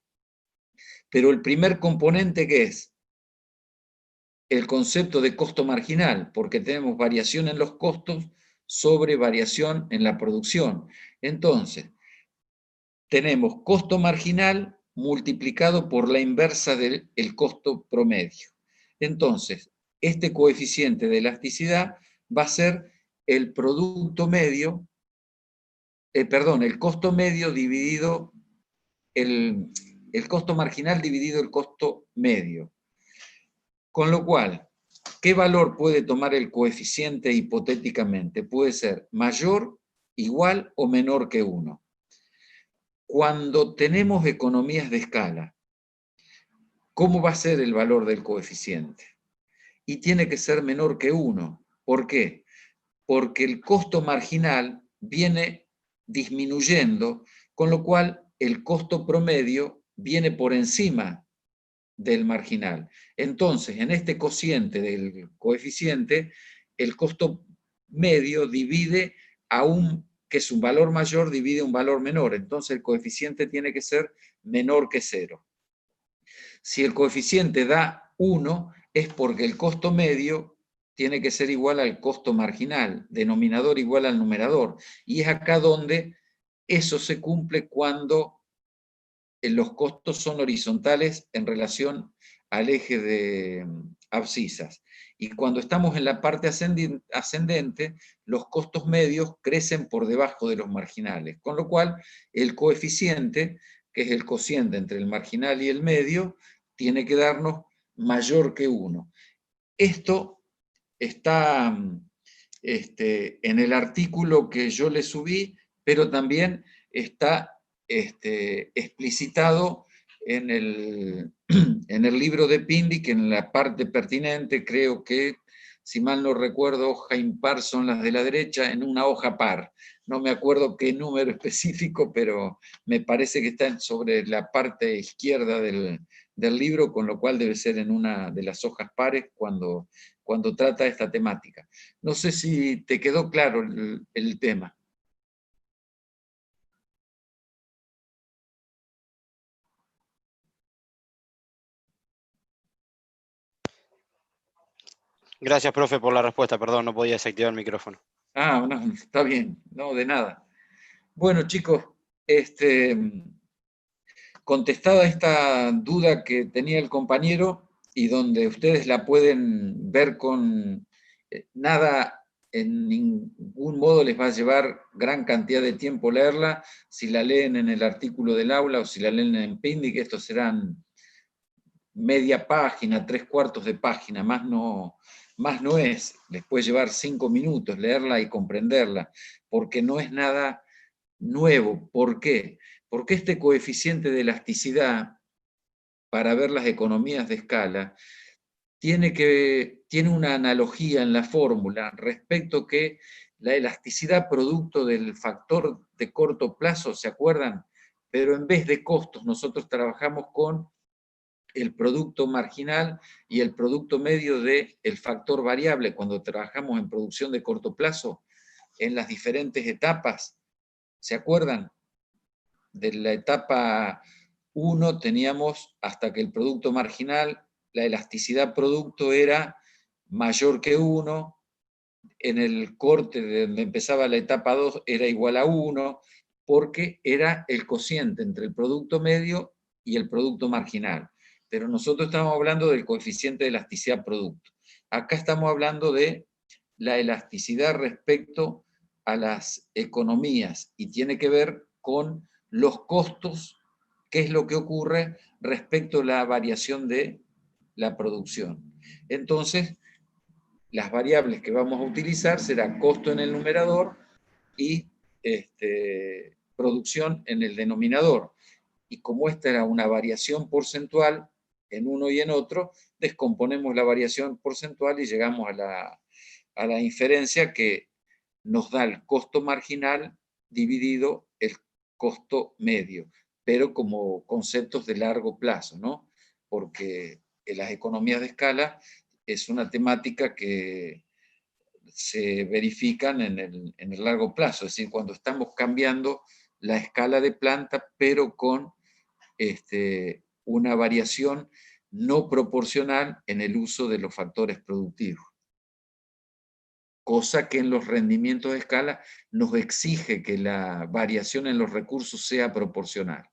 Pero el primer componente, ¿qué es? El concepto de costo marginal, porque tenemos variación en los costos sobre variación en la producción. Entonces, tenemos costo marginal multiplicado por la inversa del costo promedio. Entonces, este coeficiente de elasticidad va a ser el producto medio, el costo medio dividido, el costo marginal dividido el costo medio. Con lo cual, ¿qué valor puede tomar el coeficiente hipotéticamente? Puede ser mayor, igual o menor que 1. Cuando tenemos economías de escala, ¿cómo va a ser el valor del coeficiente? Y tiene que ser menor que 1. ¿Por qué? Porque el costo marginal viene disminuyendo, con lo cual el costo promedio viene por encima del marginal. Entonces, en este cociente del coeficiente, el costo medio divide a que es un valor mayor, divide un valor menor. Entonces, el coeficiente tiene que ser menor que 0. Si el coeficiente da 1, es porque el costo medio tiene que ser igual al costo marginal, denominador igual al numerador. Y es acá donde eso se cumple cuando los costos son horizontales en relación al eje de abscisas. Y cuando estamos en la parte ascendente, los costos medios crecen por debajo de los marginales, con lo cual el coeficiente, que es el cociente entre el marginal y el medio, tiene que darnos mayor que 1. Esto está en el artículo que yo le subí, pero también está explicitado en el libro de Pindy, en la parte pertinente, creo que, si mal no recuerdo, hoja impar son las de la derecha, en una hoja par. No me acuerdo qué número específico, pero me parece que está sobre la parte izquierda del libro, con lo cual debe ser en una de las hojas pares cuando trata esta temática. No sé si te quedó claro el tema. Gracias, profe, por la respuesta. Perdón, no podía desactivar el micrófono. Ah, no, está bien. No, de nada. Bueno, chicos, contestada esta duda que tenía el compañero y donde ustedes la pueden ver con nada, en ningún modo les va a llevar gran cantidad de tiempo leerla, si la leen en el artículo del aula o si la leen en Pindy, que estos serán media página, 3/4 de página, más no es, les puede llevar 5 minutos leerla y comprenderla, porque no es nada nuevo. ¿Por qué? Porque este coeficiente de elasticidad, para ver las economías de escala, tiene una analogía en la fórmula respecto que la elasticidad producto del factor de corto plazo, ¿se acuerdan? Pero en vez de costos, nosotros trabajamos con el producto marginal y el producto medio del factor variable cuando trabajamos en producción de corto plazo, en las diferentes etapas. ¿Se acuerdan? De la etapa 1 teníamos hasta que el producto marginal, la elasticidad producto era mayor que 1, en el corte de donde empezaba la etapa 2 era igual a 1, porque era el cociente entre el producto medio y el producto marginal. Pero nosotros estamos hablando del coeficiente de elasticidad producto. Acá estamos hablando de la elasticidad respecto a las economías y tiene que ver con los costos, qué es lo que ocurre respecto a la variación de la producción. Entonces, las variables que vamos a utilizar será costo en el numerador y producción en el denominador. Y como esta era una variación porcentual en uno y en otro, descomponemos la variación porcentual y llegamos a la inferencia que nos da el costo marginal dividido el costo medio, pero como conceptos de largo plazo, ¿no? Porque en las economías de escala es una temática que se verifican en el largo plazo, es decir, cuando estamos cambiando la escala de planta, pero con una variación no proporcional en el uso de los factores productivos. Cosa que en los rendimientos de escala nos exige que la variación en los recursos sea proporcional.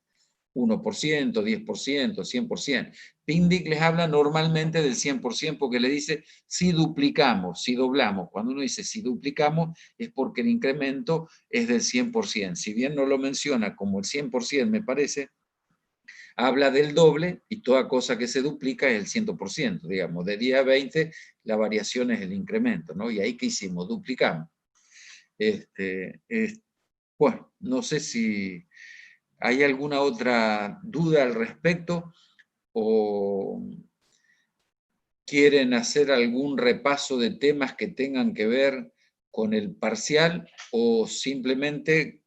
1%, 10%, 100%. Pindic les habla normalmente del 100% porque le dice si duplicamos, si doblamos. Cuando uno dice si duplicamos es porque el incremento es del 100%. Si bien no lo menciona como el 100%, me parece, habla del doble y toda cosa que se duplica es el 100%, digamos, de 10 a 20 la variación es el incremento, ¿no? Y ahí ¿qué hicimos? Duplicamos. Bueno, no sé si hay alguna otra duda al respecto o quieren hacer algún repaso de temas que tengan que ver con el parcial o simplemente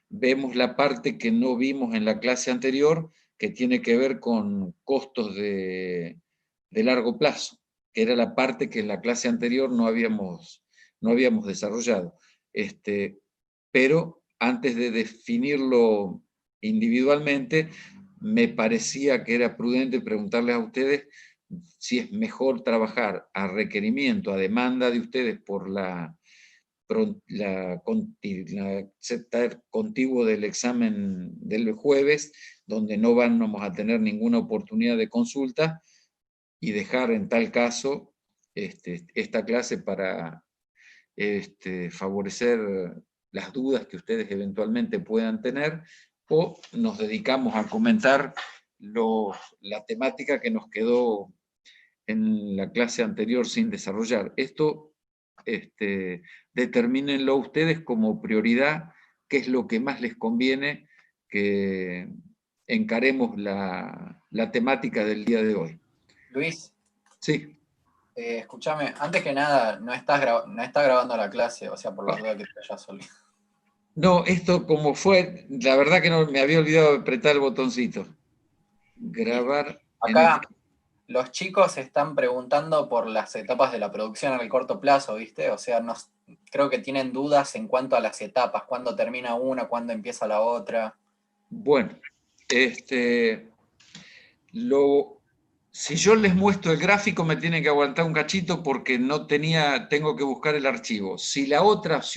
vemos la parte que no vimos en la clase anterior que tiene que ver con costos de largo plazo, que era la parte que en la clase anterior no habíamos desarrollado. Pero antes de definirlo individualmente, me parecía que era prudente preguntarles a ustedes si es mejor trabajar a requerimiento, a demanda de ustedes por la ser contiguo del examen del jueves, donde no vamos a tener ninguna oportunidad de consulta, y dejar en tal caso esta clase para favorecer las dudas que ustedes eventualmente puedan tener, o nos dedicamos a comentar la temática que nos quedó en la clase anterior sin desarrollar. Esto determínenlo ustedes como prioridad, qué es lo que más les conviene que encaremos la temática del día de hoy. Luis, Sí. escúchame, antes que nada, no está grabando la clase, o sea, por la duda que te hayas olvidado. No, esto como fue, la verdad que no me había olvidado de apretar el botoncito. Grabar. Acá los chicos están preguntando por las etapas de la producción en el corto plazo, ¿viste? O sea, creo que tienen dudas en cuanto a las etapas, cuándo termina una, cuándo empieza la otra. Bueno, si yo les muestro el gráfico me tienen que aguantar un cachito porque tengo que buscar el archivo. Si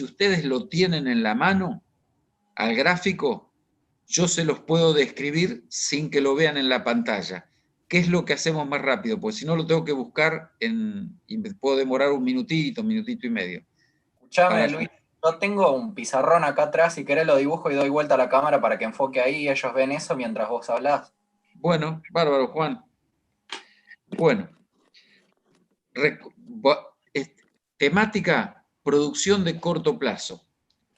ustedes lo tienen en la mano, al gráfico, yo se los puedo describir sin que lo vean en la pantalla. ¿Qué es lo que hacemos más rápido? Pues si no lo tengo que buscar y me puedo demorar un minutito y medio. Escuchame, Luis, yo tengo un pizarrón acá atrás, si querés lo dibujo y doy vuelta a la cámara para que enfoque ahí y ellos ven eso mientras vos hablás. Bueno, bárbaro, Juan. Bueno, temática, producción de corto plazo.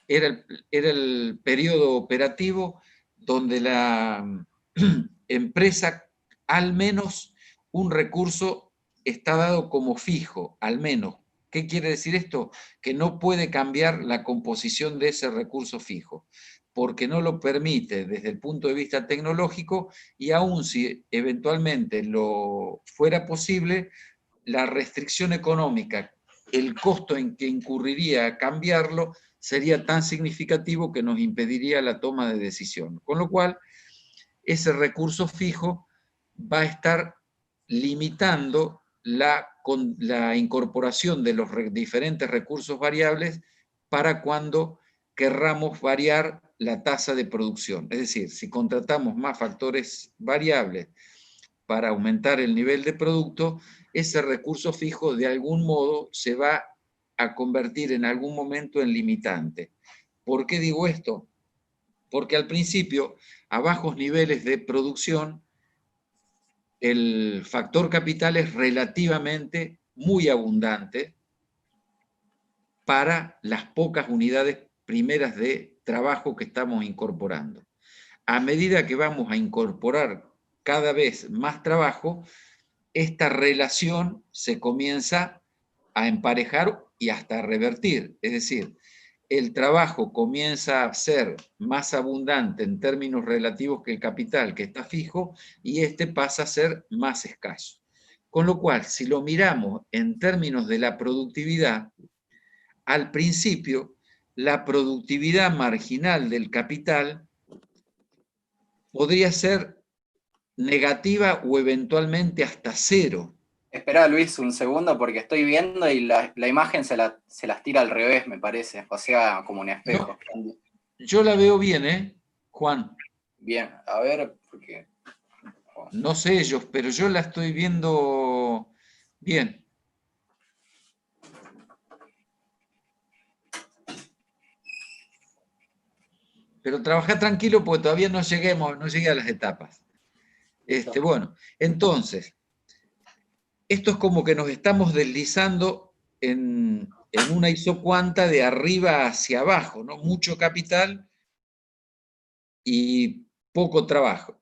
Era el periodo operativo donde la empresa, al menos un recurso está dado como fijo, al menos. ¿Qué quiere decir esto? Que no puede cambiar la composición de ese recurso fijo, porque no lo permite desde el punto de vista tecnológico, y aun si eventualmente lo fuera posible, la restricción económica, el costo en que incurriría cambiarlo, sería tan significativo que nos impediría la toma de decisión. Con lo cual, ese recurso fijo va a estar limitando la incorporación de los diferentes recursos variables para cuando querramos variar la tasa de producción. Es decir, si contratamos más factores variables para aumentar el nivel de producto, ese recurso fijo de algún modo se va a convertir en algún momento en limitante. ¿Por qué digo esto? Porque al principio, a bajos niveles de producción, el factor capital es relativamente muy abundante para las pocas unidades primeras de trabajo que estamos incorporando. A medida que vamos a incorporar cada vez más trabajo, esta relación se comienza a emparejar y hasta a revertir. Es decir, el trabajo comienza a ser más abundante en términos relativos que el capital, que está fijo, y este pasa a ser más escaso. Con lo cual, si lo miramos en términos de la productividad, al principio, la productividad marginal del capital podría ser negativa o eventualmente hasta cero. Espera, Luis, un segundo porque estoy viendo y la imagen se las tira al revés, me parece. O sea, como un espejo. No, yo la veo bien, Juan. Bien, a ver, porque... No sé ellos, pero yo la estoy viendo bien. Pero trabajá tranquilo porque todavía no llegué a las etapas. Bueno, entonces, esto es como que nos estamos deslizando en una isocuanta de arriba hacia abajo, ¿no? Mucho capital y poco trabajo.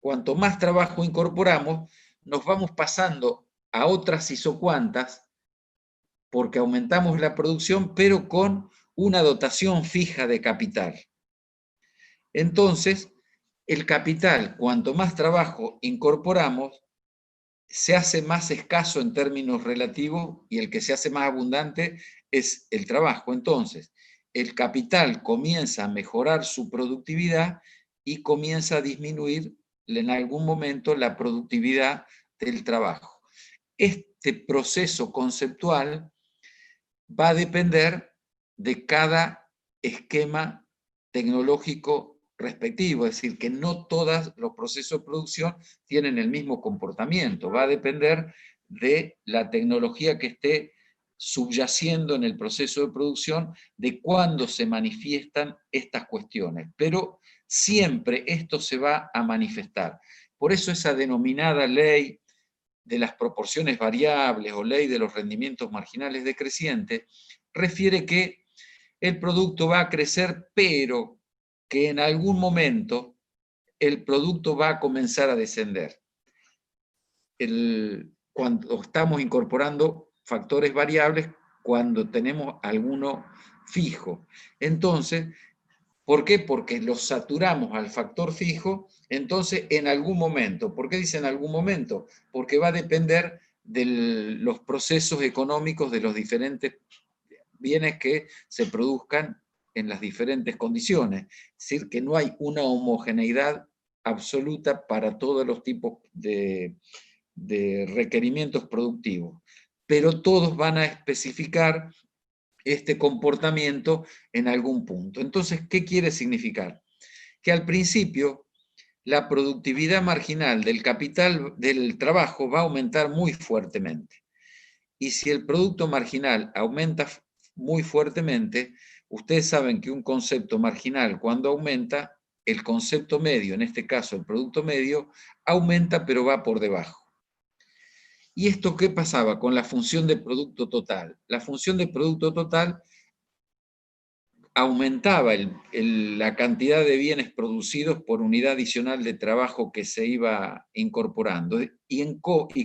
Cuanto más trabajo incorporamos, nos vamos pasando a otras isocuantas porque aumentamos la producción, pero con una dotación fija de capital. Entonces, el capital, cuanto más trabajo incorporamos, se hace más escaso en términos relativos y el que se hace más abundante es el trabajo. Entonces, el capital comienza a mejorar su productividad y comienza a disminuir en algún momento la productividad del trabajo. Este proceso conceptual va a depender de cada esquema tecnológico respectivo, es decir, que no todos los procesos de producción tienen el mismo comportamiento, va a depender de la tecnología que esté subyaciendo en el proceso de producción, de cuándo se manifiestan estas cuestiones, pero siempre esto se va a manifestar. Por eso esa denominada ley de las proporciones variables o ley de los rendimientos marginales decrecientes refiere que el producto va a crecer, pero que en algún momento el producto va a comenzar a descender. Cuando estamos incorporando factores variables, cuando tenemos alguno fijo. Entonces, ¿por qué? Porque los saturamos al factor fijo, entonces en algún momento. ¿Por qué dice en algún momento? Porque va a depender de los procesos económicos de los diferentes bienes que se produzcan en las diferentes condiciones. Es decir, que no hay una homogeneidad absoluta para todos los tipos de requerimientos productivos, pero todos van a especificar este comportamiento en algún punto. Entonces, ¿qué quiere significar? Que al principio la productividad marginal del capital del trabajo va a aumentar muy fuertemente. Y si el producto marginal aumenta muy fuertemente, ustedes saben que un concepto marginal cuando aumenta, el concepto medio, en este caso el producto medio, aumenta pero va por debajo. ¿Y esto qué pasaba con la función de producto total? La función de producto total aumentaba la cantidad de bienes producidos por unidad adicional de trabajo que se iba incorporando. ¿Y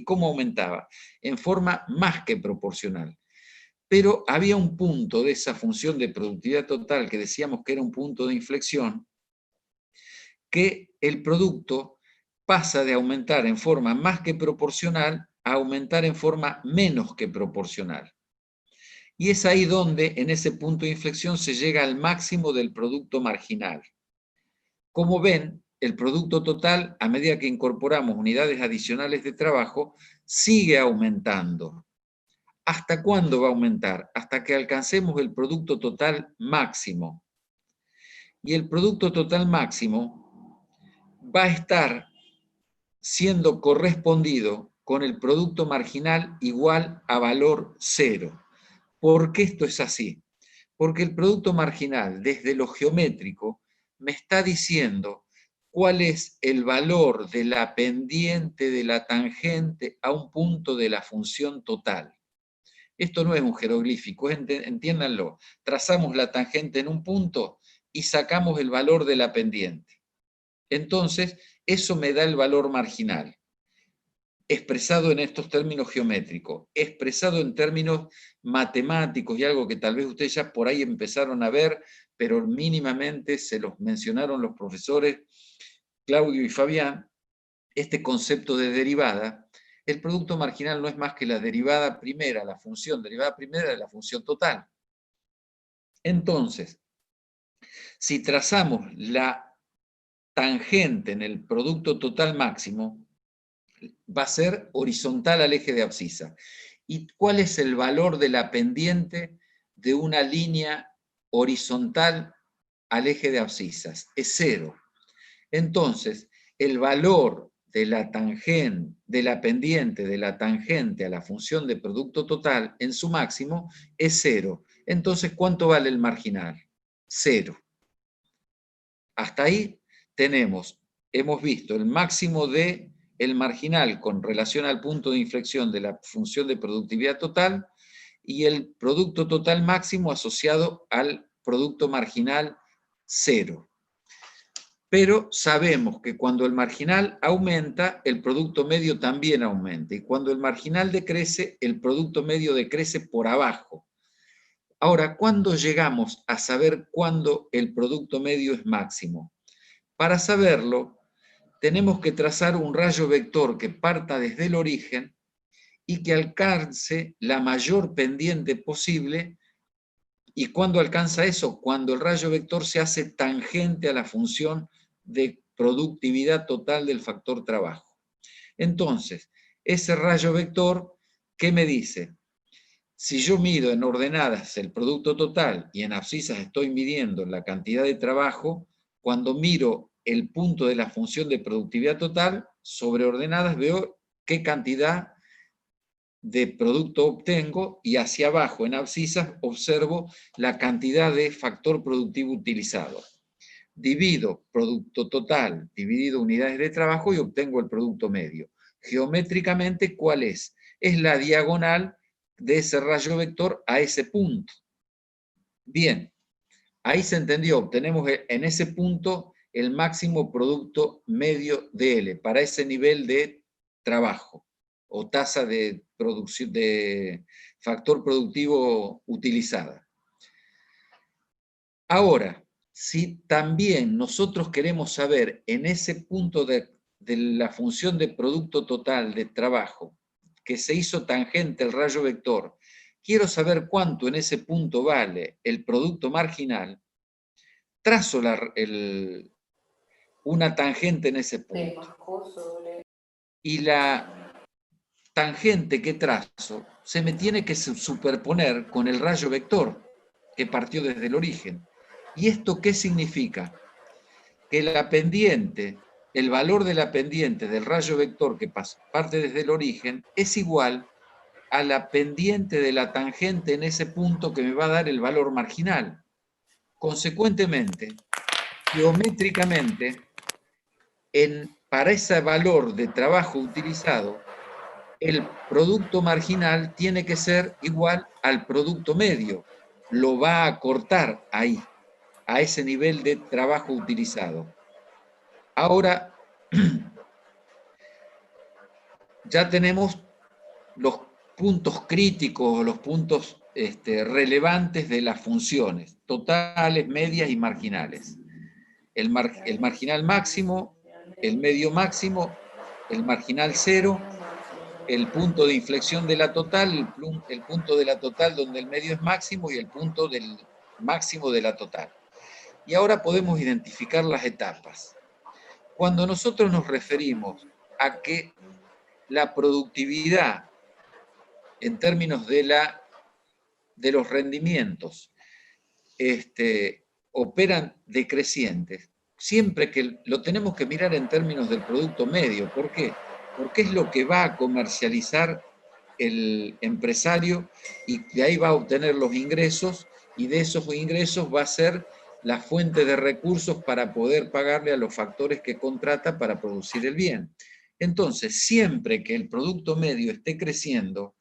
cómo aumentaba? En forma más que proporcional. Pero había un punto de esa función de productividad total que decíamos que era un punto de inflexión, que el producto pasa de aumentar en forma más que proporcional a aumentar en forma menos que proporcional. Y es ahí donde, en ese punto de inflexión, se llega al máximo del producto marginal. Como ven, el producto total, a medida que incorporamos unidades adicionales de trabajo, sigue aumentando. ¿Hasta cuándo va a aumentar? Hasta que alcancemos el producto total máximo. Y el producto total máximo va a estar siendo correspondido con el producto marginal igual a valor cero. ¿Por qué esto es así? Porque el producto marginal, desde lo geométrico, me está diciendo cuál es el valor de la pendiente de la tangente a un punto de la función total. Esto no es un jeroglífico, entiéndanlo. Trazamos la tangente en un punto y sacamos el valor de la pendiente. Entonces, eso me da el valor marginal, expresado en estos términos geométricos, expresado en términos matemáticos y algo que tal vez ustedes ya por ahí empezaron a ver, pero mínimamente se los mencionaron los profesores Claudio y Fabián, este concepto de derivada. El producto marginal no es más que la derivada primera, la función derivada primera de la función total. Entonces, si trazamos la tangente en el producto total máximo, va a ser horizontal al eje de abscisa. ¿Y cuál es el valor de la pendiente de una línea horizontal al eje de abscisas? Es cero. Entonces, el valor de la tangente, de la pendiente de la tangente a la función de producto total en su máximo es cero. Entonces, ¿cuánto vale el marginal? Cero. hasta ahí hemos visto el máximo del marginal con relación al punto de inflexión de la función de productividad total y el producto total máximo asociado al producto marginal cero. Pero sabemos que cuando el marginal aumenta, el producto medio también aumenta. Y cuando el marginal decrece, el producto medio decrece por abajo. Ahora, ¿cuándo llegamos a saber cuándo el producto medio es máximo? Para saberlo, tenemos que trazar un rayo vector que parta desde el origen y que alcance la mayor pendiente posible. ¿Y cuándo alcanza eso? Cuando el rayo vector se hace tangente a la función de productividad total del factor trabajo. Entonces, ese rayo vector, ¿qué me dice? Si yo mido en ordenadas el producto total y en abscisas estoy midiendo la cantidad de trabajo, cuando miro el punto de la función de productividad total, sobre ordenadas veo qué cantidad de producto obtengo y hacia abajo en abscisas observo la cantidad de factor productivo utilizado. Divido producto total dividido unidades de trabajo y obtengo el producto medio. Geométricamente, ¿cuál es? Es la diagonal de ese rayo vector a ese punto. Bien, ahí se entendió, obtenemos en ese punto el máximo producto medio de L para ese nivel de trabajo o tasa de producción de factor productivo utilizada. Ahora, si también nosotros queremos saber en ese punto de la función de producto total de trabajo que se hizo tangente el rayo vector, quiero saber cuánto en ese punto vale el producto marginal, trazo una tangente en ese punto. Y la tangente que trazo se me tiene que superponer con el rayo vector que partió desde el origen. ¿Y esto qué significa? Que la pendiente, el valor de la pendiente del rayo vector que parte desde el origen es igual a la pendiente de la tangente en ese punto que me va a dar el valor marginal. Consecuentemente, geométricamente, para ese valor de trabajo utilizado, el producto marginal tiene que ser igual al producto medio. Lo va a cortar ahí, a ese nivel de trabajo utilizado. Ahora, ya tenemos los puntos críticos, los puntos relevantes de las funciones, totales, medias y marginales. El marginal máximo, el medio máximo, el marginal cero, el punto de inflexión de la total, el punto de la total donde el medio es máximo y el punto del máximo de la total. Y ahora podemos identificar las etapas. Cuando nosotros nos referimos a que la productividad en términos de los rendimientos operan decrecientes, siempre que lo tenemos que mirar en términos del producto medio. ¿Por qué? Porque es lo que va a comercializar el empresario y de ahí va a obtener los ingresos y de esos ingresos va a ser la fuente de recursos para poder pagarle a los factores que contrata para producir el bien. Entonces, siempre que el producto medio esté creciendo,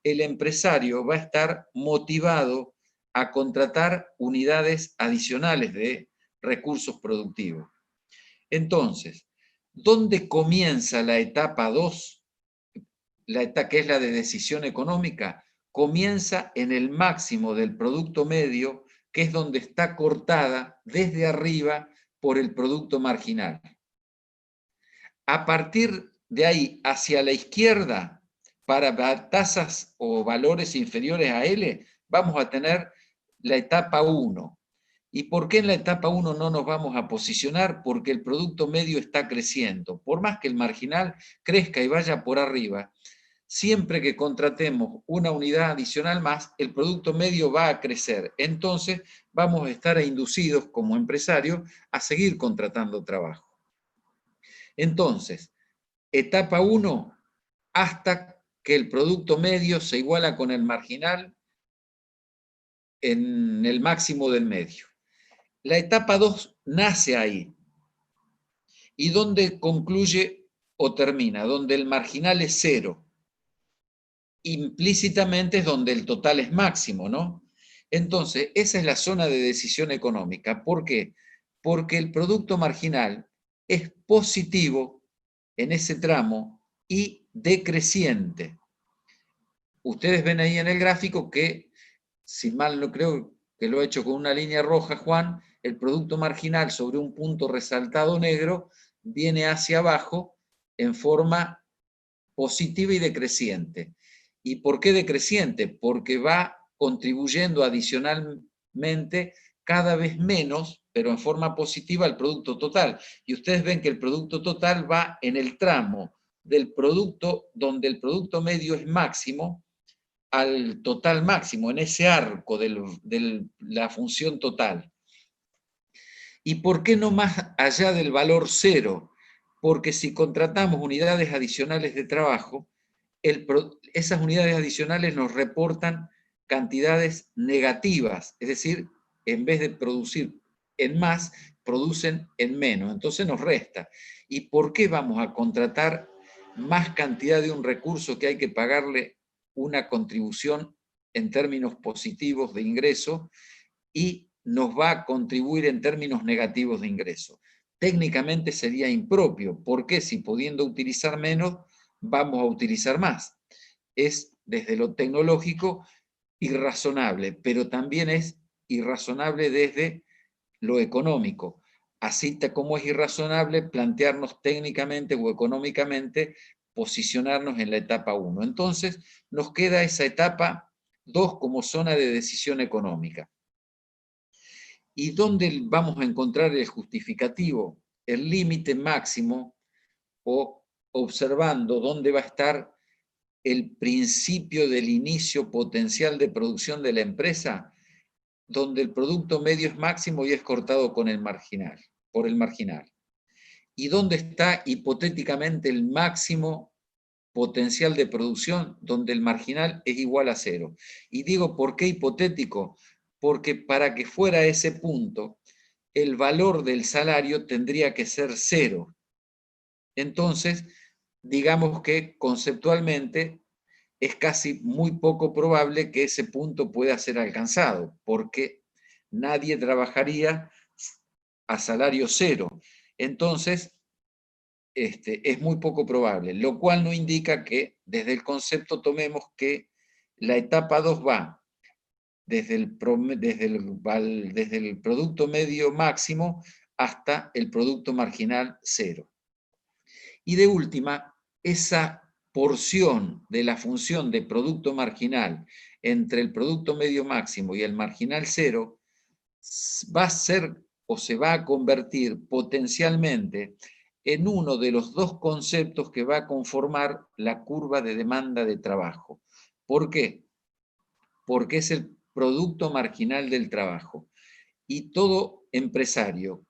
el empresario va a estar motivado a contratar unidades adicionales de recursos productivos. Entonces, ¿dónde comienza la etapa 2? La etapa que es la de decisión económica, comienza en el máximo del producto medio, que es donde está cortada desde arriba por el producto marginal. A partir de ahí, hacia la izquierda, para tasas o valores inferiores a L, vamos a tener la etapa 1. ¿Y por qué en la etapa 1 no nos vamos a posicionar? Porque el producto medio está creciendo. Por más que el marginal crezca y vaya por arriba, siempre que contratemos una unidad adicional más, el producto medio va a crecer. Entonces vamos a estar inducidos como empresarios a seguir contratando trabajo. Entonces, etapa 1, hasta que el producto medio se iguala con el marginal en el máximo del medio. La etapa 2 nace ahí. ¿Y dónde concluye o termina? Donde el marginal es 0. Implícitamente es donde el total es máximo, ¿no? Entonces, esa es la zona de decisión económica. ¿Por qué? Porque el producto marginal es positivo en ese tramo y decreciente. Ustedes ven ahí en el gráfico que, si mal no creo que lo he hecho con una línea roja, Juan, el producto marginal sobre un punto resaltado negro viene hacia abajo en forma positiva y decreciente. ¿Y por qué decreciente? Porque va contribuyendo adicionalmente cada vez menos, pero en forma positiva, al producto total. Y ustedes ven que el producto total va en el tramo del producto donde el producto medio es máximo al total máximo, en ese arco de la función total. ¿Y por qué no más allá del valor 0? Porque si contratamos unidades adicionales de trabajo, esas unidades adicionales nos reportan cantidades negativas, es decir, en vez de producir en más, producen en menos, entonces nos resta. ¿Y por qué vamos a contratar más cantidad de un recurso que hay que pagarle una contribución en términos positivos de ingreso y nos va a contribuir en términos negativos de ingreso? Técnicamente sería impropio, porque si pudiendo utilizar menos, vamos a utilizar más. Es desde lo tecnológico irrazonable, pero también es irrazonable desde lo económico. Así como es irrazonable plantearnos técnicamente o económicamente posicionarnos en la etapa 1. Entonces, nos queda esa etapa 2 como zona de decisión económica. ¿Y dónde vamos a encontrar el justificativo? El límite máximo, o observando dónde va a estar el principio del inicio potencial de producción de la empresa, donde el producto medio es máximo y es cortado con el marginal, por el marginal. ¿Y dónde está hipotéticamente el máximo potencial de producción? Donde el marginal es igual a 0. Y digo, ¿por qué hipotético? Porque para que fuera ese punto, el valor del salario tendría que ser 0. Entonces, digamos que conceptualmente es casi muy poco probable que ese punto pueda ser alcanzado, porque nadie trabajaría a salario 0. Entonces, es muy poco probable, lo cual no indica que desde el concepto tomemos que la etapa 2 va desde el producto medio máximo hasta el producto marginal 0. Y de última, esa porción de la función de producto marginal entre el producto medio máximo y el marginal 0 va a ser o se va a convertir potencialmente en uno de los dos conceptos que va a conformar la curva de demanda de trabajo. ¿Por qué? Porque es el producto marginal del trabajo. Y todo empresario,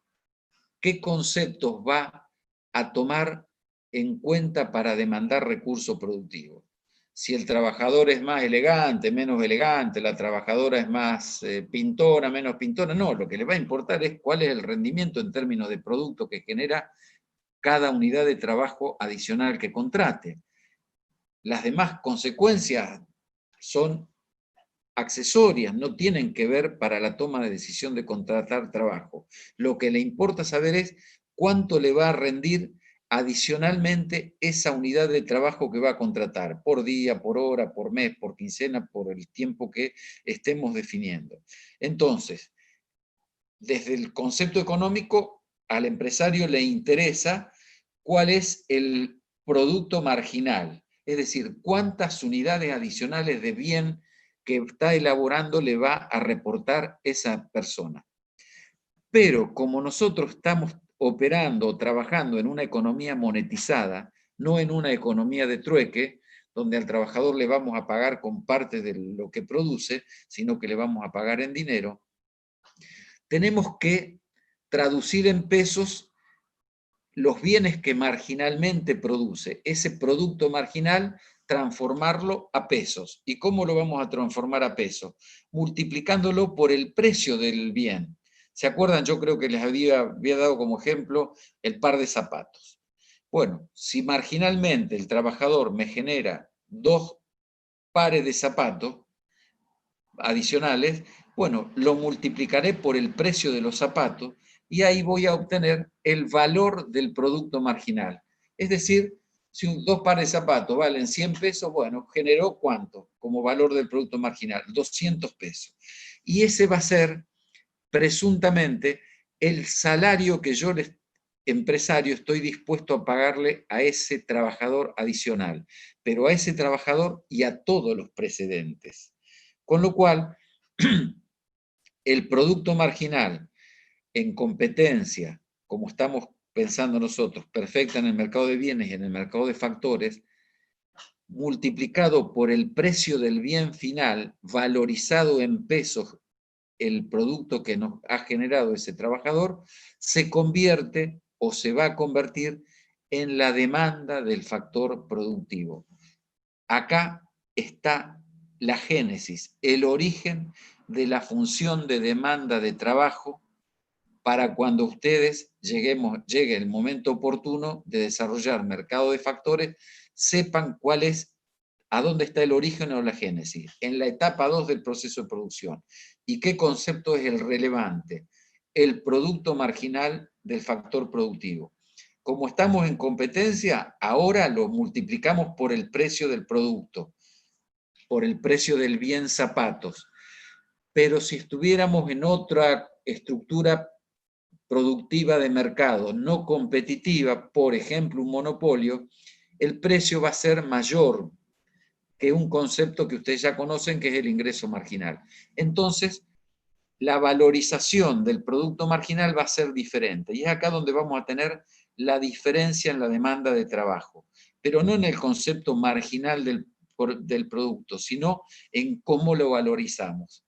¿qué conceptos va a tomar en cuenta para demandar recurso productivo? Si el trabajador es más elegante, menos elegante, la trabajadora es más pintora, menos pintora, no, lo que le va a importar es cuál es el rendimiento en términos de producto que genera cada unidad de trabajo adicional que contrate. Las demás consecuencias son accesorias, no tienen que ver para la toma de decisión de contratar trabajo. Lo que le importa saber es cuánto le va a rendir adicionalmente esa unidad de trabajo que va a contratar, por día, por hora, por mes, por quincena, por el tiempo que estemos definiendo. Entonces, desde el concepto económico, al empresario le interesa cuál es el producto marginal, es decir, cuántas unidades adicionales de bien que está elaborando le va a reportar esa persona. Pero como nosotros estamos operando o trabajando en una economía monetizada, no en una economía de trueque, donde al trabajador le vamos a pagar con parte de lo que produce, sino que le vamos a pagar en dinero, tenemos que traducir en pesos los bienes que marginalmente produce, ese producto marginal, transformarlo a pesos. ¿Y cómo lo vamos a transformar a pesos? Multiplicándolo por el precio del bien. ¿Se acuerdan? Yo creo que les había dado como ejemplo el par de zapatos. Bueno, si marginalmente el trabajador me genera 2 pares de zapatos adicionales, bueno, lo multiplicaré por el precio de los zapatos y ahí voy a obtener el valor del producto marginal. Es decir, si 2 pares de zapatos valen 100 pesos, bueno, generó ¿cuánto? Como valor del producto marginal, 200 pesos. Y ese va a ser presuntamente el salario que yo, empresario, estoy dispuesto a pagarle a ese trabajador adicional, pero a ese trabajador y a todos los precedentes. Con lo cual, el producto marginal en competencia, como estamos pensando nosotros, perfecta en el mercado de bienes y en el mercado de factores, multiplicado por el precio del bien final, valorizado en pesos el producto que nos ha generado ese trabajador, se convierte o se va a convertir en la demanda del factor productivo. Acá está la génesis, el origen de la función de demanda de trabajo para cuando ustedes llegue el momento oportuno de desarrollar mercado de factores, sepan cuál es, a dónde está el origen o la génesis, en la etapa 2 del proceso de producción. ¿Y qué concepto es el relevante? El producto marginal del factor productivo. Como estamos en competencia, ahora lo multiplicamos por el precio del producto, por el precio del bien zapatos. Pero si estuviéramos en otra estructura productiva de mercado no competitiva, por ejemplo un monopolio, el precio va a ser mayor que un concepto que ustedes ya conocen, que es el ingreso marginal. Entonces, la valorización del producto marginal va a ser diferente. Y es acá donde vamos a tener la diferencia en la demanda de trabajo, pero no en el concepto marginal del producto, sino en cómo lo valorizamos.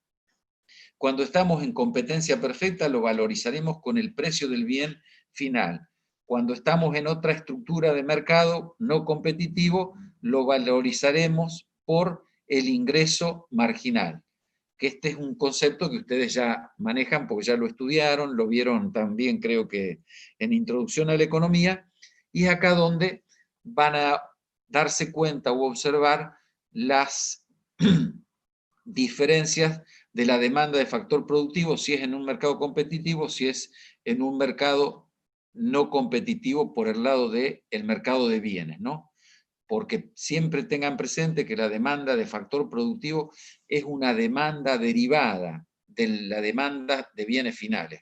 Cuando estamos en competencia perfecta, lo valorizaremos con el precio del bien final. Cuando estamos en otra estructura de mercado no competitivo, lo valorizaremos por el ingreso marginal, que este es un concepto que ustedes ya manejan porque ya lo estudiaron, lo vieron también creo que en Introducción a la Economía, y es acá donde van a darse cuenta u observar las diferencias de la demanda de factor productivo, si es en un mercado competitivo, si es en un mercado no competitivo por el lado del mercado de bienes, ¿no? Porque siempre tengan presente que la demanda de factor productivo es una demanda derivada de la demanda de bienes finales.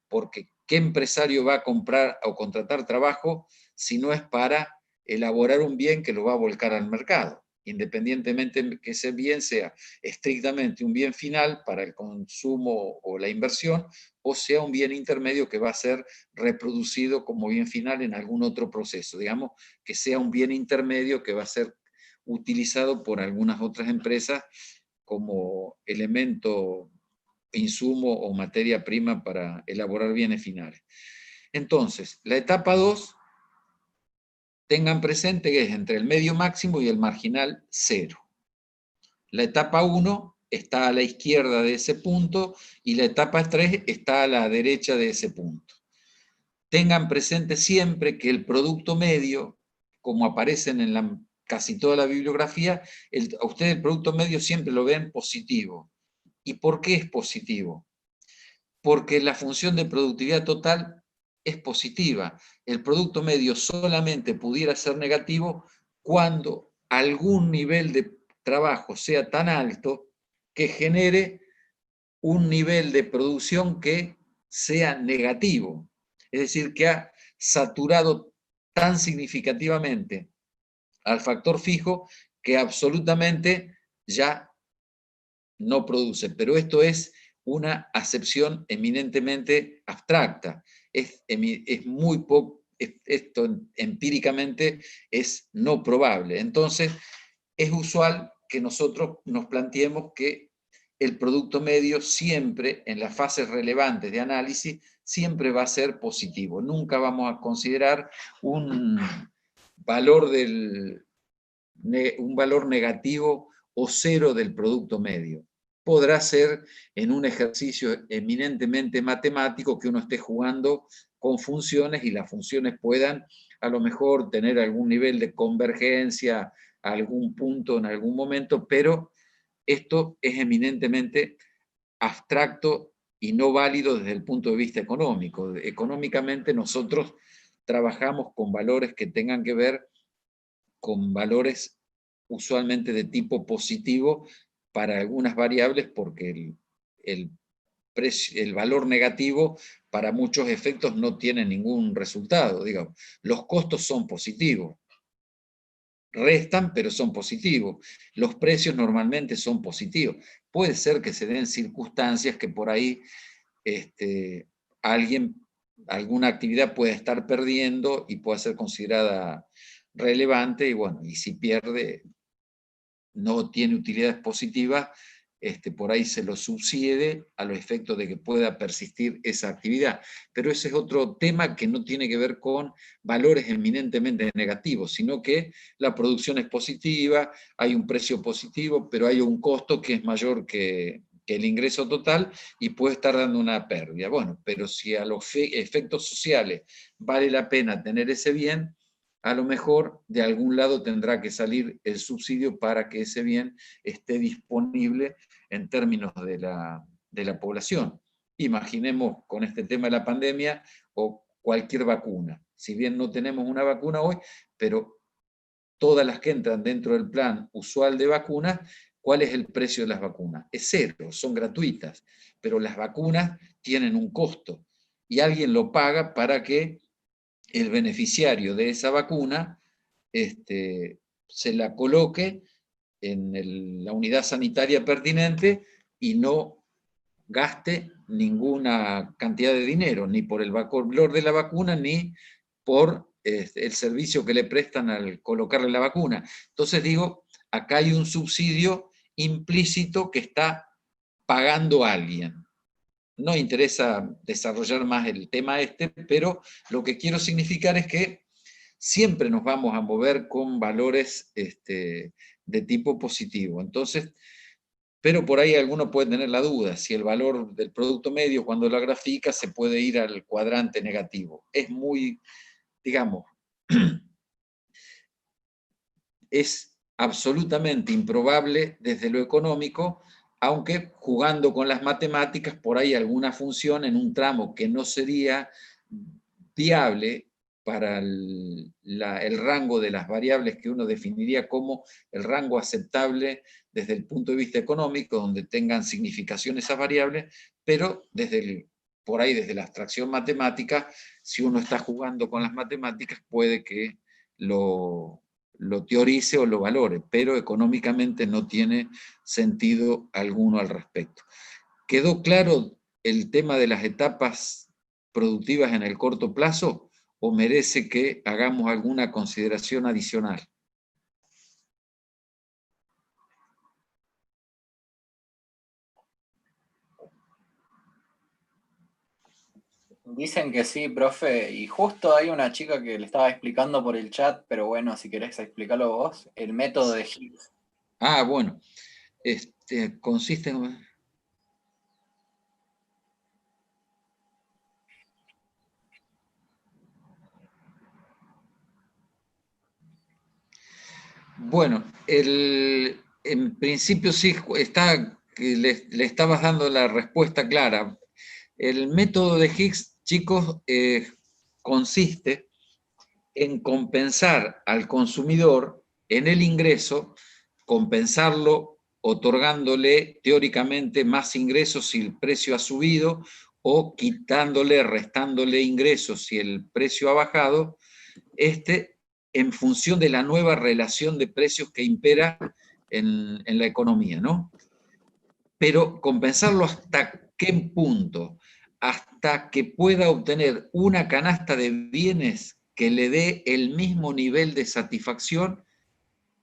Porque ¿qué empresario va a comprar o contratar trabajo si no es para elaborar un bien que lo va a volcar al mercado? Independientemente de que ese bien sea estrictamente un bien final para el consumo o la inversión, o sea un bien intermedio que va a ser reproducido como bien final en algún otro proceso. Digamos que sea un bien intermedio que va a ser utilizado por algunas otras empresas como elemento, insumo o materia prima para elaborar bienes finales. Entonces, la etapa 2, tengan presente que es entre el medio máximo y el marginal 0. La etapa 1 está a la izquierda de ese punto y la etapa 3 está a la derecha de ese punto. Tengan presente siempre que el producto medio, como aparecen en casi toda la bibliografía, a ustedes el producto medio siempre lo ven positivo. ¿Y por qué es positivo? Porque la función de productividad total es positiva. El producto medio solamente pudiera ser negativo cuando algún nivel de trabajo sea tan alto que genere un nivel de producción que sea negativo. Es decir, que ha saturado tan significativamente al factor fijo que absolutamente ya no produce. Pero esto es una acepción eminentemente abstracta. Es muy poco, esto empíricamente es no probable. Entonces, es usual que nosotros nos planteemos que el producto medio siempre, en las fases relevantes de análisis, siempre va a ser positivo. Nunca vamos a considerar un valor negativo o cero del producto medio. podrá ser en un ejercicio eminentemente matemático que uno esté jugando con funciones y las funciones puedan a lo mejor tener algún nivel de convergencia a algún punto en algún momento, pero esto es eminentemente abstracto y no válido desde el punto de vista económico. Económicamente nosotros trabajamos con valores que tengan que ver con valores usualmente de tipo positivo para algunas variables, porque el valor negativo para muchos efectos no tiene ningún resultado. Digamos, los costos son positivos, restan, pero son positivos. Los precios normalmente son positivos. Puede ser que se den circunstancias que por ahí alguna actividad puede estar perdiendo y pueda ser considerada relevante, y bueno, y si pierde, no tiene utilidades positivas, por ahí se lo subsiede a los efectos de que pueda persistir esa actividad. Pero ese es otro tema que no tiene que ver con valores eminentemente negativos, sino que la producción es positiva, hay un precio positivo, pero hay un costo que es mayor que el ingreso total y puede estar dando una pérdida. Bueno, pero si a los efectos sociales vale la pena tener ese bien, a lo mejor de algún lado tendrá que salir el subsidio para que ese bien esté disponible en términos de la población. Imaginemos con este tema de la pandemia o cualquier vacuna. Si bien no tenemos una vacuna hoy, pero todas las que entran dentro del plan usual de vacunas, ¿cuál es el precio de las vacunas? Es cero, son gratuitas, pero las vacunas tienen un costo y alguien lo paga para que el beneficiario de esa vacuna se la coloque en la unidad sanitaria pertinente y no gaste ninguna cantidad de dinero, ni por el valor de la vacuna, ni por el servicio que le prestan al colocarle la vacuna. Entonces digo, acá hay un subsidio implícito que está pagando a alguien. No interesa desarrollar más el tema pero lo que quiero significar es que siempre nos vamos a mover con valores de tipo positivo. Entonces, pero por ahí alguno puede tener la duda, si el valor del producto medio cuando la grafica se puede ir al cuadrante negativo. Es muy, digamos, es absolutamente improbable desde lo económico, aunque jugando con las matemáticas, por ahí alguna función en un tramo que no sería viable para el rango de las variables que uno definiría como el rango aceptable desde el punto de vista económico, donde tengan significación esas variables, pero por ahí desde la abstracción matemática, si uno está jugando con las matemáticas, puede que lo teorice o lo valore, pero económicamente no tiene sentido alguno al respecto. ¿Quedó claro el tema de las etapas productivas en el corto plazo o merece que hagamos alguna consideración adicional? Dicen que sí, profe, y justo hay una chica que le estaba explicando por el chat, pero bueno, si querés explicarlo vos, el método de Higgs. Ah, bueno, consiste en... Bueno, en principio sí, le estabas dando la respuesta clara. El método de Higgs, chicos, consiste en compensar al consumidor en el ingreso, compensarlo otorgándole teóricamente más ingresos si el precio ha subido o quitándole, restándole ingresos si el precio ha bajado, en función de la nueva relación de precios que impera en la economía, ¿no? Pero compensarlo hasta qué punto, hasta que pueda obtener una canasta de bienes que le dé el mismo nivel de satisfacción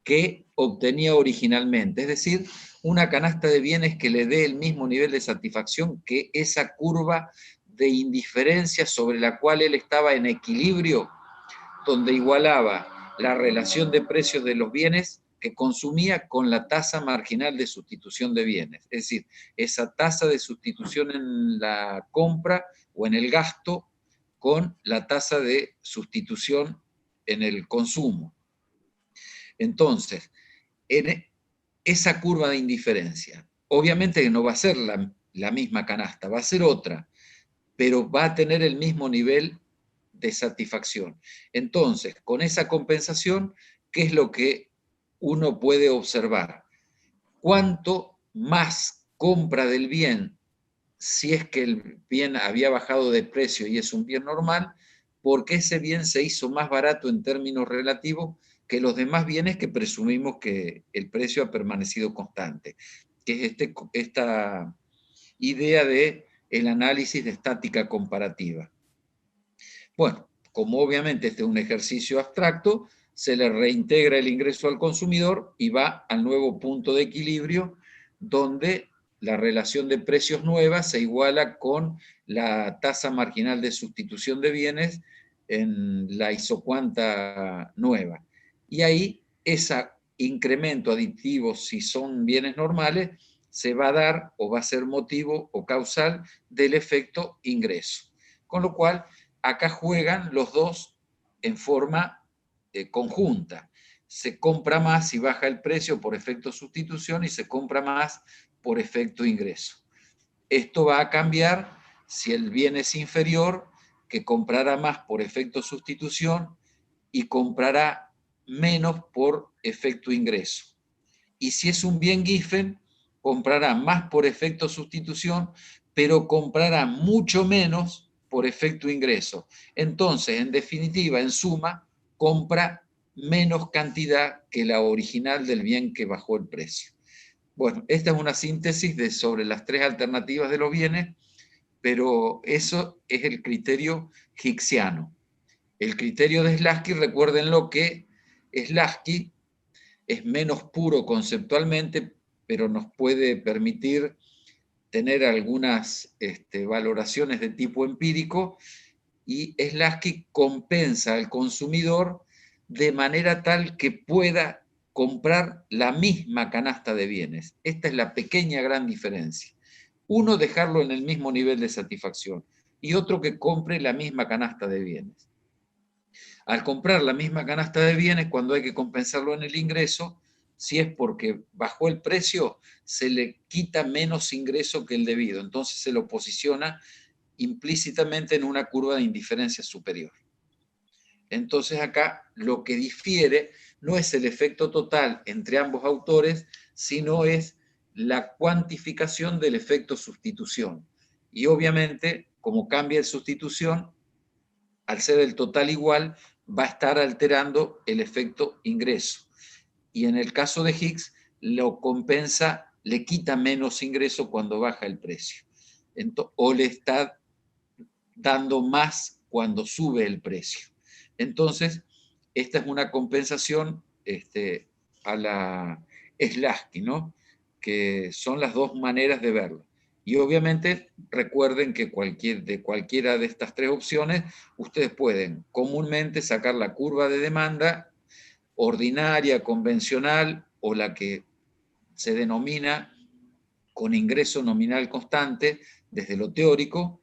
que obtenía originalmente, es decir, una canasta de bienes que le dé el mismo nivel de satisfacción que esa curva de indiferencia sobre la cual él estaba en equilibrio, donde igualaba la relación de precios de los bienes que consumía con la tasa marginal de sustitución de bienes. Es decir, esa tasa de sustitución en la compra o en el gasto con la tasa de sustitución en el consumo. Entonces, en esa curva de indiferencia, obviamente que no va a ser la misma canasta, va a ser otra, pero va a tener el mismo nivel de satisfacción. Entonces, con esa compensación, ¿qué es lo que uno puede observar? Cuánto más compra del bien, si es que el bien había bajado de precio y es un bien normal, porque ese bien se hizo más barato en términos relativos que los demás bienes que presumimos que el precio ha permanecido constante, que es esta idea de el análisis de estática comparativa. Bueno, como obviamente este es un ejercicio abstracto, se le reintegra el ingreso al consumidor y va al nuevo punto de equilibrio donde la relación de precios nueva se iguala con la tasa marginal de sustitución de bienes en la isocuanta nueva. Y ahí ese incremento aditivo, si son bienes normales, se va a dar o va a ser motivo o causal del efecto ingreso. Con lo cual, acá juegan los dos en forma conjunta. Se compra más y baja el precio por efecto sustitución y se compra más por efecto ingreso. Esto va a cambiar si el bien es inferior, que comprará más por efecto sustitución y comprará menos por efecto ingreso. Y si es un bien Giffen, comprará más por efecto sustitución, pero comprará mucho menos por efecto ingreso. Entonces, en definitiva, en suma, compra menos cantidad que la original del bien que bajó el precio. Bueno, esta es una síntesis sobre las tres alternativas de los bienes, pero eso es el criterio hicksiano. El criterio de Slutsky, recuérdenlo que Slutsky es menos puro conceptualmente, pero nos puede permitir tener algunas valoraciones de tipo empírico, y Slutsky compensa al consumidor de manera tal que pueda comprar la misma canasta de bienes. Esta es la pequeña gran diferencia. Uno, dejarlo en el mismo nivel de satisfacción, y otro que compre la misma canasta de bienes. Al comprar la misma canasta de bienes, cuando hay que compensarlo en el ingreso, si es porque bajó el precio, se le quita menos ingreso que el debido. Entonces se lo posiciona implícitamente en una curva de indiferencia superior. Entonces acá lo que difiere no es el efecto total entre ambos autores, sino es la cuantificación del efecto sustitución. Y obviamente, como cambia el sustitución, al ser el total igual, va a estar alterando el efecto ingreso. Y en el caso de Hicks, lo compensa, le quita menos ingreso cuando baja el precio. O le está dando más cuando sube el precio. Entonces, esta es una compensación a la Slutsky, ¿no? Que son las dos maneras de verlo. Y obviamente recuerden que de cualquiera de estas tres opciones, ustedes pueden comúnmente sacar la curva de demanda ordinaria, convencional, o la que se denomina con ingreso nominal constante desde lo teórico,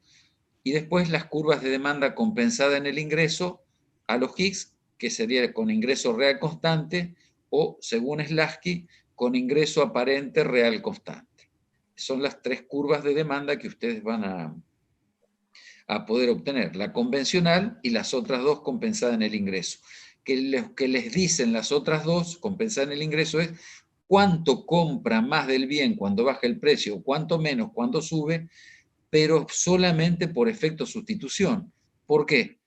y después las curvas de demanda compensada en el ingreso a los Hicks, que sería con ingreso real constante, o según Slutsky, con ingreso aparente real constante. Son las tres curvas de demanda que ustedes van a poder obtener, la convencional y las otras dos compensadas en el ingreso. Lo que les dicen las otras dos compensadas en el ingreso es cuánto compra más del bien cuando baja el precio, cuánto menos cuando sube, pero solamente por efecto sustitución. ¿Por qué?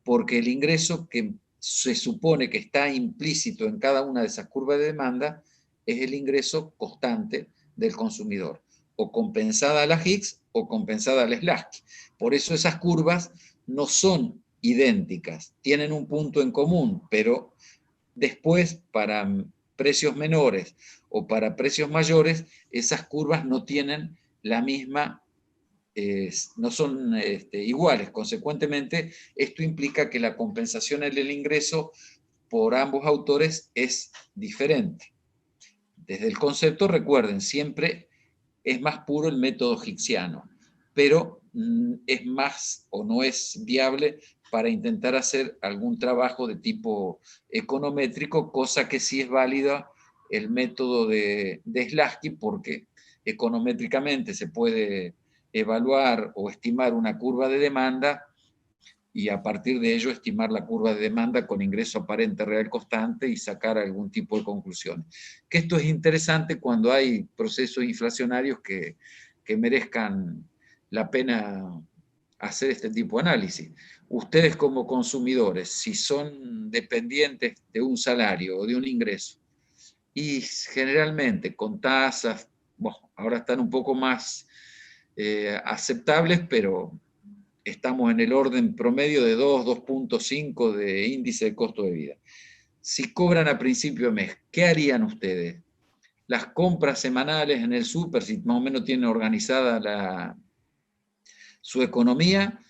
Porque el ingreso que se supone que está implícito en cada una de esas curvas de demanda es el ingreso constante del consumidor, o compensada a la Hicks o compensada a la Slutsky. Por eso esas curvas no son idénticas, tienen un punto en común, pero después para precios menores o para precios mayores, esas curvas no tienen la misma, no son iguales. Consecuentemente, esto implica que la compensación en el ingreso por ambos autores es diferente. desde el concepto, recuerden, siempre es más puro el método hicksiano, pero es más o no es viable para intentar hacer algún trabajo de tipo econométrico, cosa que sí es válida el método de Slasky, porque econométricamente se puede evaluar o estimar una curva de demanda y a partir de ello estimar la curva de demanda con ingreso aparente real constante y sacar algún tipo de conclusión. Que esto es interesante cuando hay procesos inflacionarios que merezcan la pena hacer este tipo de análisis. Ustedes como consumidores, si son dependientes de un salario o de un ingreso, y generalmente con tasas, bueno, ahora están un poco más aceptables, pero estamos en el orden promedio de 2,5 de índice de costo de vida. Si cobran a principio de mes, ¿qué harían ustedes? Las compras semanales en el súper, si más o menos tienen organizada su economía,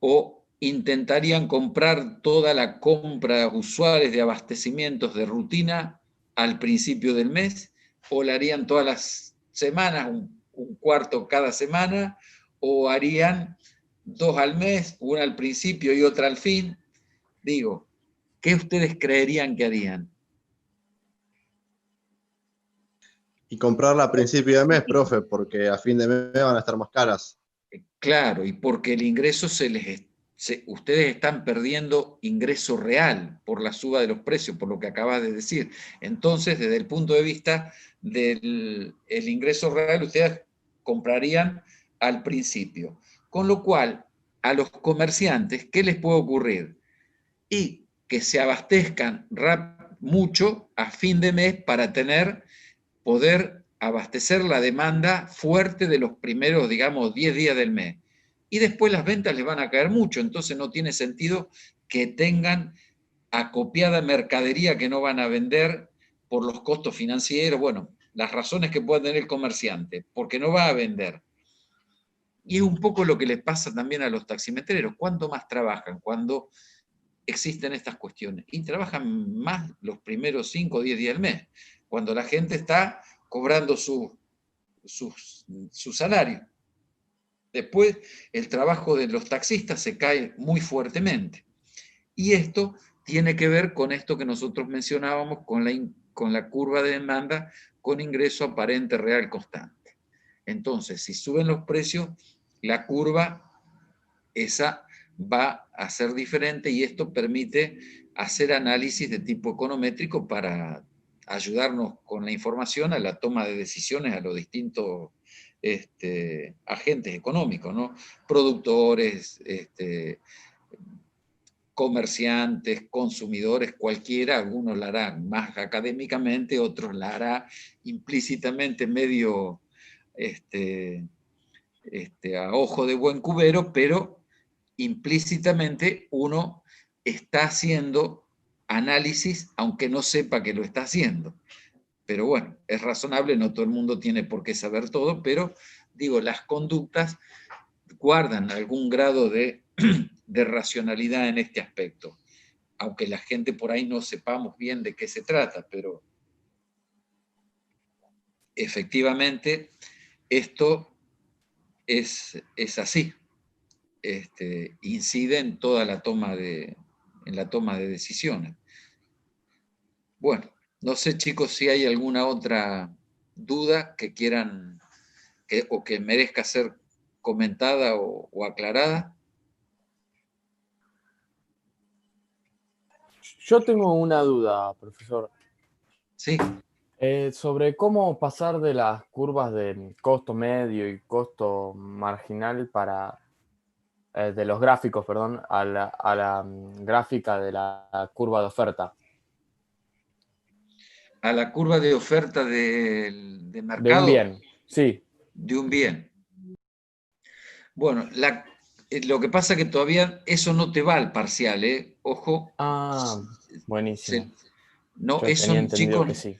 o intentarían comprar toda la compra usuales de abastecimientos de rutina al principio del mes, o la harían todas las semanas, un cuarto cada semana, o harían 2 al mes, una al principio y otra al fin. Digo, ¿qué ustedes creerían que harían? Y comprarla a principio de mes, profe, porque a fin de mes van a estar más caras. Claro, y porque el ingreso ustedes están perdiendo ingreso real por la suba de los precios, por lo que acabas de decir. Entonces, desde el punto de vista del ingreso real, ustedes comprarían al principio. Con lo cual, a los comerciantes, ¿qué les puede ocurrir? Y que se abastezcan mucho a fin de mes para poder abastecer la demanda fuerte de los primeros, digamos, 10 días del mes. Y después las ventas les van a caer mucho, entonces no tiene sentido que tengan acopiada mercadería que no van a vender por los costos financieros, bueno, las razones que pueda tener el comerciante, porque no va a vender. Y es un poco lo que les pasa también a los taximetreros. ¿Cuánto más trabajan cuando existen estas cuestiones? Y trabajan más los primeros 5 o 10 días del mes, cuando la gente está cobrando su salario. Después, el trabajo de los taxistas se cae muy fuertemente. Y esto tiene que ver con esto que nosotros mencionábamos, con la curva de demanda con ingreso aparente real constante. Entonces, si suben los precios, la curva esa va a ser diferente y esto permite hacer análisis de tipo econométrico para ayudarnos con la información a la toma de decisiones a los distintos agentes económicos, ¿no? Productores, comerciantes, consumidores, cualquiera, algunos la harán más académicamente, otros la harán implícitamente medio a ojo de buen cubero, pero implícitamente uno está haciendo análisis aunque no sepa que lo está haciendo. Pero bueno, es razonable, no todo el mundo tiene por qué saber todo, pero digo, las conductas guardan algún grado de racionalidad en este aspecto, aunque la gente por ahí no sepamos bien de qué se trata, pero efectivamente esto es así. Incide en toda la toma de decisiones. Bueno, no sé, chicos, si hay alguna otra duda que quieran o que merezca ser comentada o aclarada. Yo tengo una duda, profesor. Sí. Sobre cómo pasar de las curvas de costo medio y costo marginal de los gráficos, perdón, a la gráfica de la curva de oferta. A la curva de oferta de mercado. De un bien, sí. De un bien. Bueno, lo que pasa es que todavía eso no te va al parcial, ¿eh? Ojo. Ah, buenísimo. No, yo eso, tenía entendido chicos, que sí.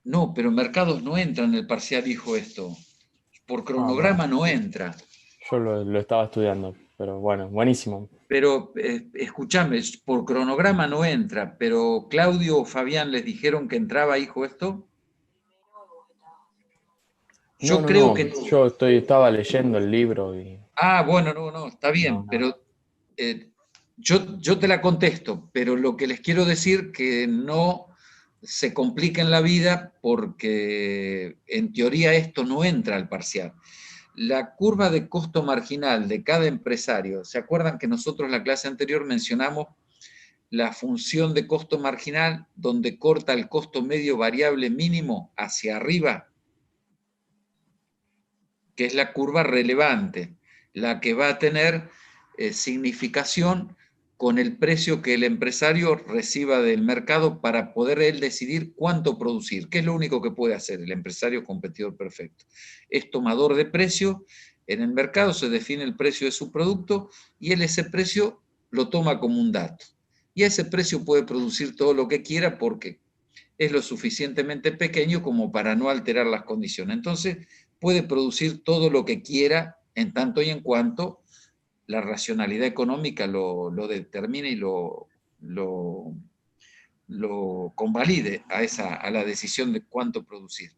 No, pero mercados no entra en el parcial, dijo esto. Por cronograma Bueno. no entra. Yo lo estaba estudiando, pero bueno, buenísimo. Pero escúchame, por cronograma no entra, pero Claudio o Fabián les dijeron que entraba, hijo, esto. Yo creo que... Yo estaba leyendo el libro y... Ah, bueno, no, está bien, pero yo te la contesto, pero lo que les quiero decir que no se complica en la vida porque en teoría esto no entra al parcial. La curva de costo marginal de cada empresario, ¿se acuerdan que nosotros en la clase anterior mencionamos la función de costo marginal donde corta el costo medio variable mínimo hacia arriba? Que es la curva relevante, la que va a tener significación con el precio que el empresario reciba del mercado para poder él decidir cuánto producir, que es lo único que puede hacer el empresario competidor perfecto. Es tomador de precio, en el mercado se define el precio de su producto y él ese precio lo toma como un dato. Y a ese precio puede producir todo lo que quiera porque es lo suficientemente pequeño como para no alterar las condiciones. Entonces, puede producir todo lo que quiera en tanto y en cuanto la racionalidad económica lo determine y lo convalide a la decisión de cuánto producir.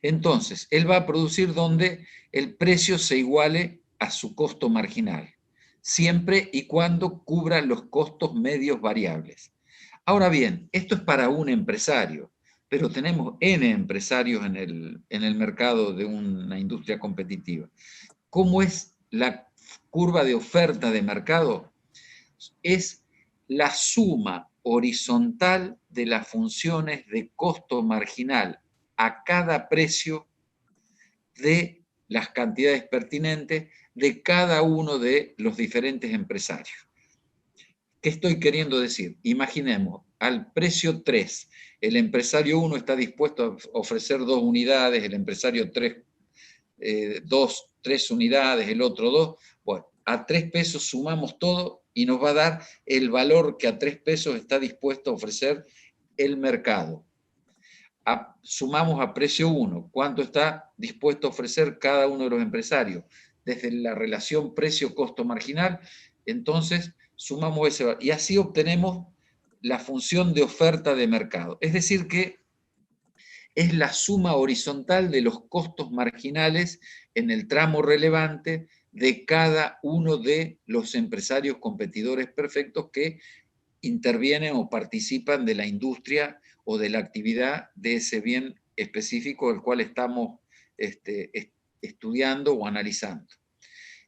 Entonces, él va a producir donde el precio se iguale a su costo marginal, siempre y cuando cubra los costos medios variables. Ahora bien, esto es para un empresario, pero tenemos N empresarios en el mercado de una industria competitiva. ¿Cómo es la curva de oferta de mercado? Es la suma horizontal de las funciones de costo marginal a cada precio de las cantidades pertinentes de cada uno de los diferentes empresarios. ¿Qué estoy queriendo decir? Imaginemos, al precio 3, el empresario 1 está dispuesto a ofrecer 2 unidades, el empresario 3, 3 unidades, el otro 2. Bueno, a 3 pesos sumamos todo y nos va a dar el valor que a 3 pesos está dispuesto a ofrecer el mercado. Sumamos a precio 1, ¿cuánto está dispuesto a ofrecer cada uno de los empresarios? Desde la relación precio-costo marginal, entonces sumamos ese valor. Y así obtenemos la función de oferta de mercado. Es decir que es la suma horizontal de los costos marginales en el tramo relevante de cada uno de los empresarios competidores perfectos que intervienen o participan de la industria o de la actividad de ese bien específico del cual estamos estudiando o analizando.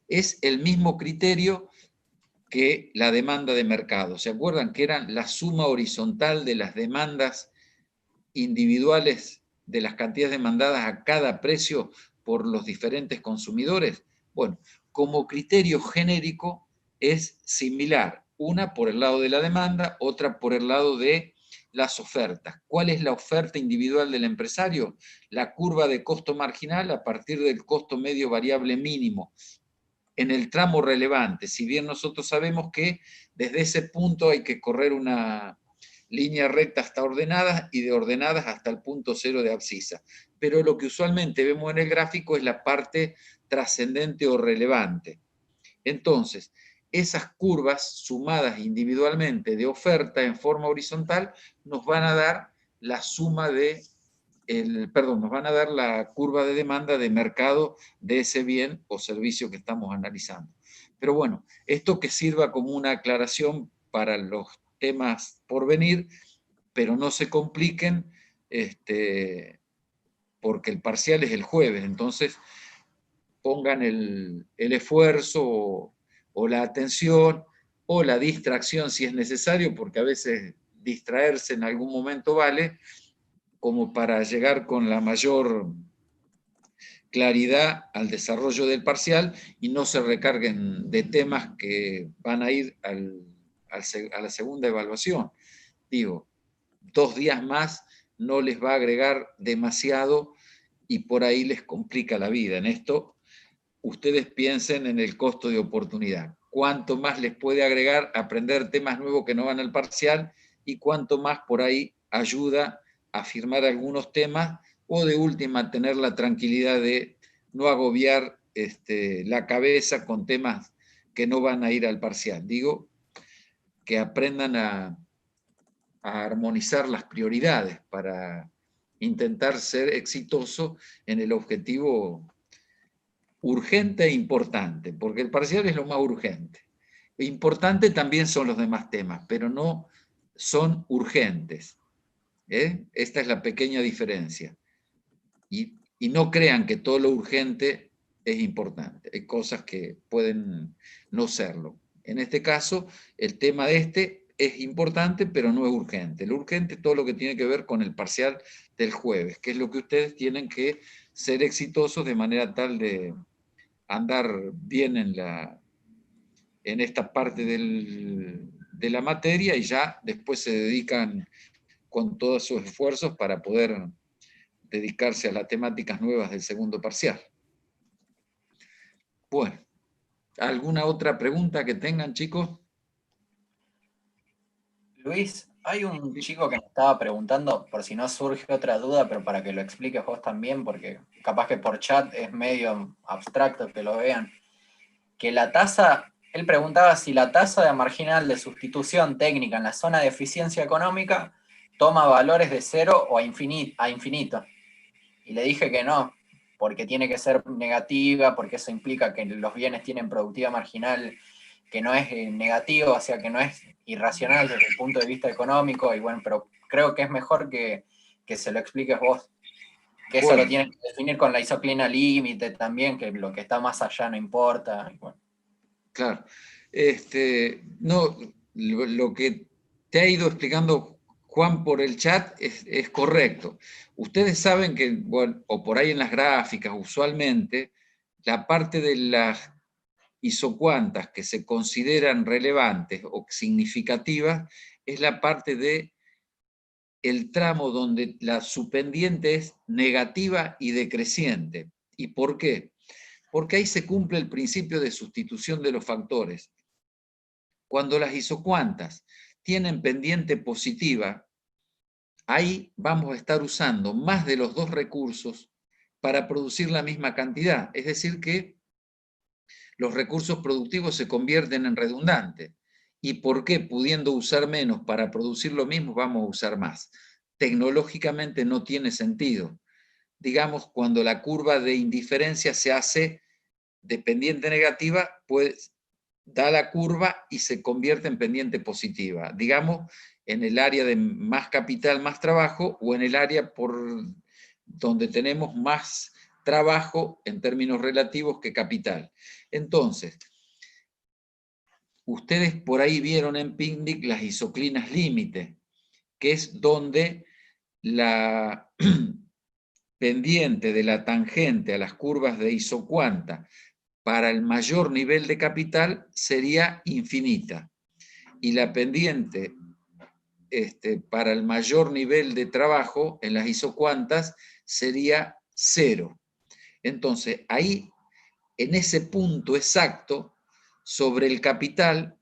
Es el mismo criterio que la demanda de mercado. ¿Se acuerdan que eran la suma horizontal de las demandas individuales de las cantidades demandadas a cada precio por los diferentes consumidores? Bueno, como criterio genérico es similar, una por el lado de la demanda, otra por el lado de las ofertas. ¿Cuál es la oferta individual del empresario? La curva de costo marginal a partir del costo medio variable mínimo en el tramo relevante, si bien nosotros sabemos que desde ese punto hay que correr una línea recta hasta ordenadas y de ordenadas hasta el punto cero de abscisa. Pero lo que usualmente vemos en el gráfico es la parte trascendente o relevante. Entonces, esas curvas sumadas individualmente de oferta en forma horizontal nos van a dar la suma de nos van a dar la curva de demanda de mercado de ese bien o servicio que estamos analizando. Pero bueno, esto que sirva como una aclaración para los temas por venir, pero no se compliquen, porque el parcial es el jueves, entonces pongan el esfuerzo o la atención o la distracción si es necesario, porque a veces distraerse en algún momento vale, como para llegar con la mayor claridad al desarrollo del parcial y no se recarguen de temas que van a ir a la segunda evaluación. Digo, 2 días más no les va a agregar demasiado y por ahí les complica la vida. En esto, ustedes piensen en el costo de oportunidad. Cuánto más les puede agregar aprender temas nuevos que no van al parcial y cuánto más por ahí ayuda a firmar algunos temas o de última tener la tranquilidad de no agobiar la cabeza con temas que no van a ir al parcial. Digo que aprendan a armonizar las prioridades para intentar ser exitoso en el objetivo urgente e importante, porque el parcial es lo más urgente. Importante también son los demás temas, pero no son urgentes. Esta es la pequeña diferencia. Y no crean que todo lo urgente es importante. Hay cosas que pueden no serlo. En este caso, el tema de este es importante, pero no es urgente. Lo urgente es todo lo que tiene que ver con el parcial del jueves, que es lo que ustedes tienen que ser exitosos de manera tal de andar bien en esta parte de la materia, y ya después se dedican con todos sus esfuerzos para poder dedicarse a las temáticas nuevas del segundo parcial. Bueno, ¿alguna otra pregunta que tengan, chicos? Luis, hay un chico que me estaba preguntando, por si no surge otra duda, pero para que lo expliques vos también, porque capaz que por chat es medio abstracto que lo vean, que la tasa, él preguntaba si la tasa de marginal de sustitución técnica en la zona de eficiencia económica toma valores de 0 o a infinito. Y le dije que no, porque tiene que ser negativa, porque eso implica que los bienes tienen productividad marginal que no es negativo, o sea, que no es irracional desde el punto de vista económico, y bueno, pero creo que es mejor que se lo expliques vos. Que eso Bueno, lo tienes que definir con la isoclina límite también, que lo que está más allá no importa. Bueno. claro. No, lo que te ha ido explicando Juan por el chat es correcto. Ustedes saben que, bueno, o por ahí en las gráficas, usualmente, la parte de las isocuantas que se consideran relevantes o significativas es la parte de el tramo donde la subpendiente es negativa y decreciente. ¿Y por qué? Porque ahí se cumple el principio de sustitución de los factores. Cuando las isocuantas tienen pendiente positiva, ahí vamos a estar usando más de los dos recursos para producir la misma cantidad. Es decir que los recursos productivos se convierten en redundantes. ¿Y por qué, pudiendo usar menos para producir lo mismo, vamos a usar más? Tecnológicamente no tiene sentido. Digamos, cuando la curva de indiferencia se hace de pendiente negativa, pues da la curva y se convierte en pendiente positiva. Digamos, en el área de más capital, más trabajo, o en el área por donde tenemos más trabajo en términos relativos que capital. Entonces, ustedes por ahí vieron en PICNIC las isoclinas límite, que es donde la pendiente de la tangente a las curvas de isocuanta para el mayor nivel de capital sería infinita, y la pendiente para el mayor nivel de trabajo en las isocuantas sería 0. Entonces, ahí, en ese punto exacto, sobre el capital,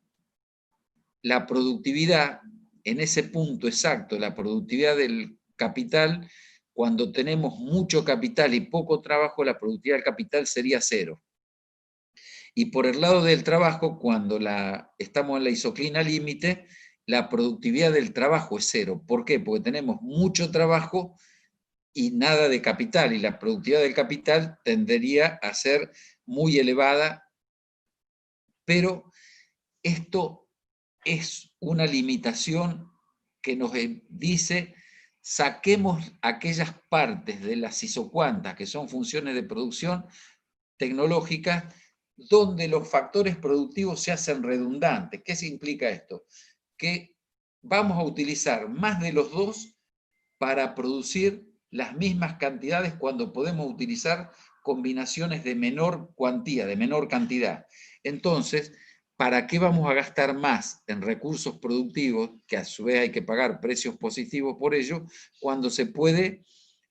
la productividad, en ese punto exacto, la productividad del capital, cuando tenemos mucho capital y poco trabajo, la productividad del capital sería 0. Y por el lado del trabajo, cuando estamos en la isoclina límite, la productividad del trabajo es 0. ¿Por qué? Porque tenemos mucho trabajo y nada de capital, y la productividad del capital tendería a ser muy elevada, pero esto es una limitación que nos dice: saquemos aquellas partes de las isocuantas que son funciones de producción tecnológica donde los factores productivos se hacen redundantes. ¿Qué implica esto? Que vamos a utilizar más de los dos para producir las mismas cantidades cuando podemos utilizar combinaciones de menor cuantía, de menor cantidad. Entonces, ¿para qué vamos a gastar más en recursos productivos, que a su vez hay que pagar precios positivos por ello, cuando se puede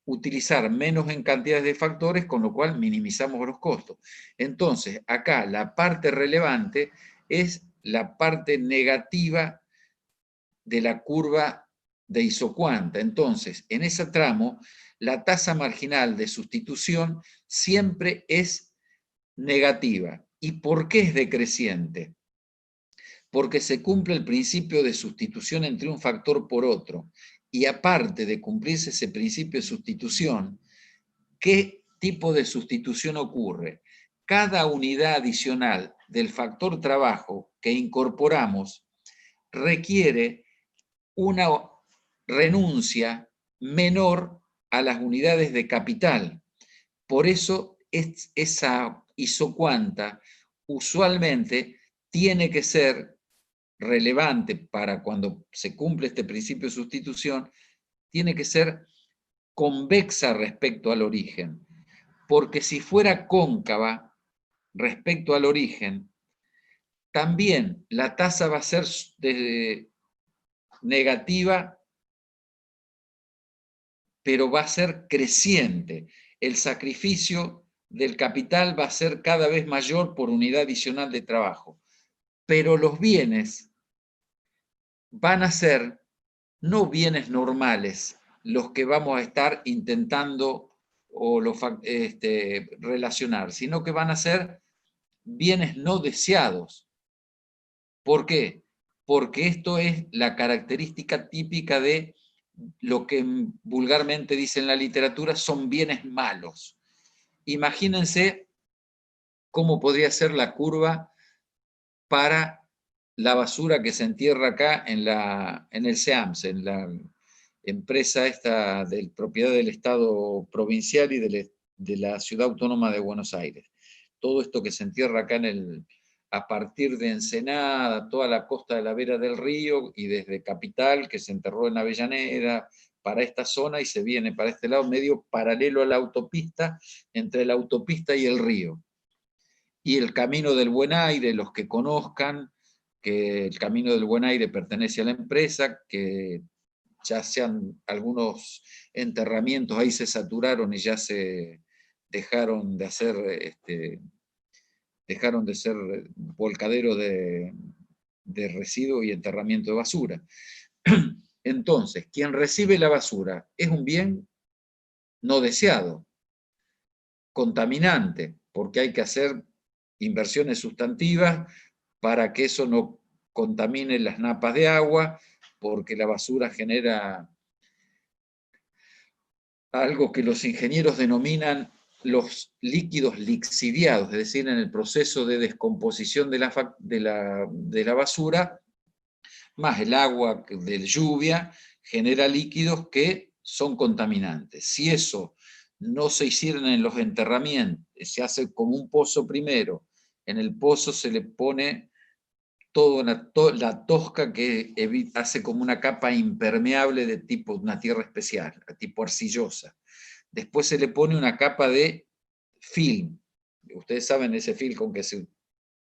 utilizar menos en cantidades de factores, con lo cual minimizamos los costos? Entonces, acá la parte relevante es la parte negativa de la curva de isocuanta. Entonces, en ese tramo, la tasa marginal de sustitución siempre es negativa. ¿Y por qué es decreciente? Porque se cumple el principio de sustitución entre un factor por otro. Y aparte de cumplirse ese principio de sustitución, ¿qué tipo de sustitución ocurre? Cada unidad adicional del factor trabajo que incorporamos requiere una renuncia menor a las unidades de capital. Por eso esa isocuanta usualmente tiene que ser relevante para cuando se cumple este principio de sustitución, tiene que ser convexa respecto al origen, porque si fuera cóncava respecto al origen, también la tasa va a ser negativa, pero va a ser creciente. El sacrificio del capital va a ser cada vez mayor por unidad adicional de trabajo, pero los bienes van a ser no bienes normales los que vamos a estar intentando relacionar, sino que van a ser bienes no deseados. ¿Por qué? Porque esto es la característica típica de lo que vulgarmente dice en la literatura son bienes malos. Imagínense cómo podría ser la curva para la basura que se entierra acá en el SEAMS, en la empresa esta de propiedad del Estado provincial y de la Ciudad Autónoma de Buenos Aires. Todo esto que se entierra acá a partir de Ensenada, toda la costa de la vera del río, y desde Capital, que se enterró en Avellaneda, para esta zona y se viene para este lado, medio paralelo a la autopista, entre la autopista y el río. Y el Camino del Buen Aire, los que conozcan, que el Camino del Buen Aire pertenece a la empresa, que ya sean algunos enterramientos, ahí se saturaron y ya se dejaron de hacer, dejaron de ser volcadero de residuos y enterramiento de basura. Entonces, quien recibe la basura es un bien no deseado, contaminante, porque hay que hacer inversiones sustantivas para que eso no contamine las napas de agua, porque la basura genera algo que los ingenieros denominan los líquidos lixiviados, es decir, en el proceso de descomposición de la basura, más el agua de lluvia, genera líquidos que son contaminantes. Si eso no se hicieran en los enterramientos, se hace como un pozo primero, en el pozo se le pone toda la tosca que hace como una capa impermeable de tipo una tierra especial, tipo arcillosa. Después se le pone una capa de film. Ustedes saben ese film con que se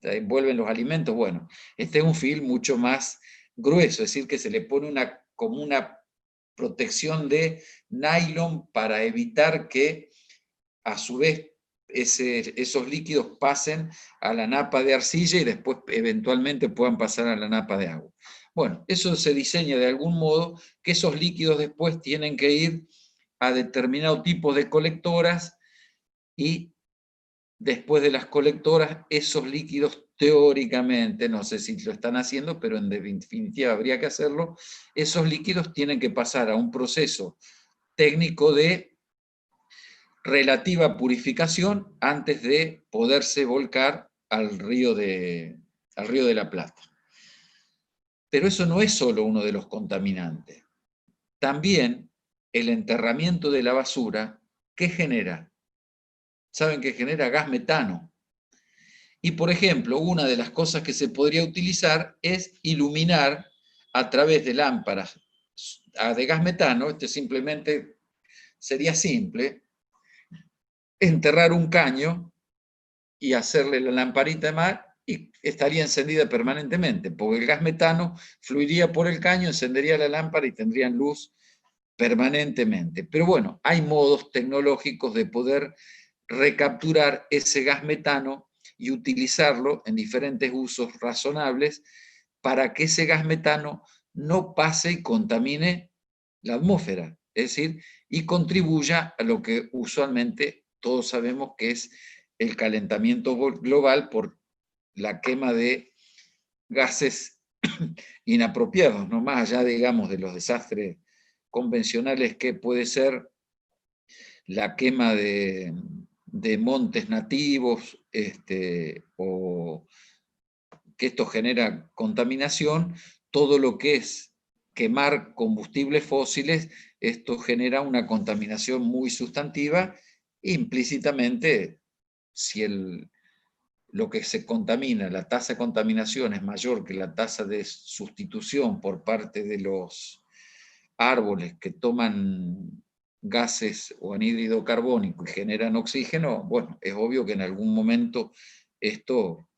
envuelven los alimentos. Bueno, este es un film mucho más grueso, es decir, que se le pone como una protección de nylon para evitar que a su vez esos líquidos pasen a la napa de arcilla y después eventualmente puedan pasar a la napa de agua. Bueno, eso se diseña de algún modo que esos líquidos después tienen que ir a determinado tipo de colectoras y después de las colectoras esos líquidos teóricamente, no sé si lo están haciendo, pero en definitiva habría que hacerlo, esos líquidos tienen que pasar a un proceso técnico de relativa purificación antes de poderse volcar al río de la Plata. Pero eso no es solo uno de los contaminantes. También el enterramiento de la basura, ¿qué genera? Saben que genera gas metano. Y por ejemplo, una de las cosas que se podría utilizar es iluminar a través de lámparas de gas metano. Esto simplemente sería simple, enterrar un caño y hacerle la lamparita de mar y estaría encendida permanentemente, porque el gas metano fluiría por el caño, encendería la lámpara y tendrían luz permanentemente. Pero bueno, hay modos tecnológicos de poder recapturar ese gas metano y utilizarlo en diferentes usos razonables para que ese gas metano no pase y contamine la atmósfera, es decir, y contribuya a lo que usualmente todos sabemos que es el calentamiento global por la quema de gases inapropiados, no más allá, digamos, de los desastres convencionales que puede ser la quema de montes nativos, o que esto genera contaminación, todo lo que es quemar combustibles fósiles, esto genera una contaminación muy sustantiva, implícitamente, si lo que se contamina, la tasa de contaminación es mayor que la tasa de sustitución por parte de los árboles que toman gases o anhídrido carbónico y generan oxígeno, bueno, es obvio que en algún momento esto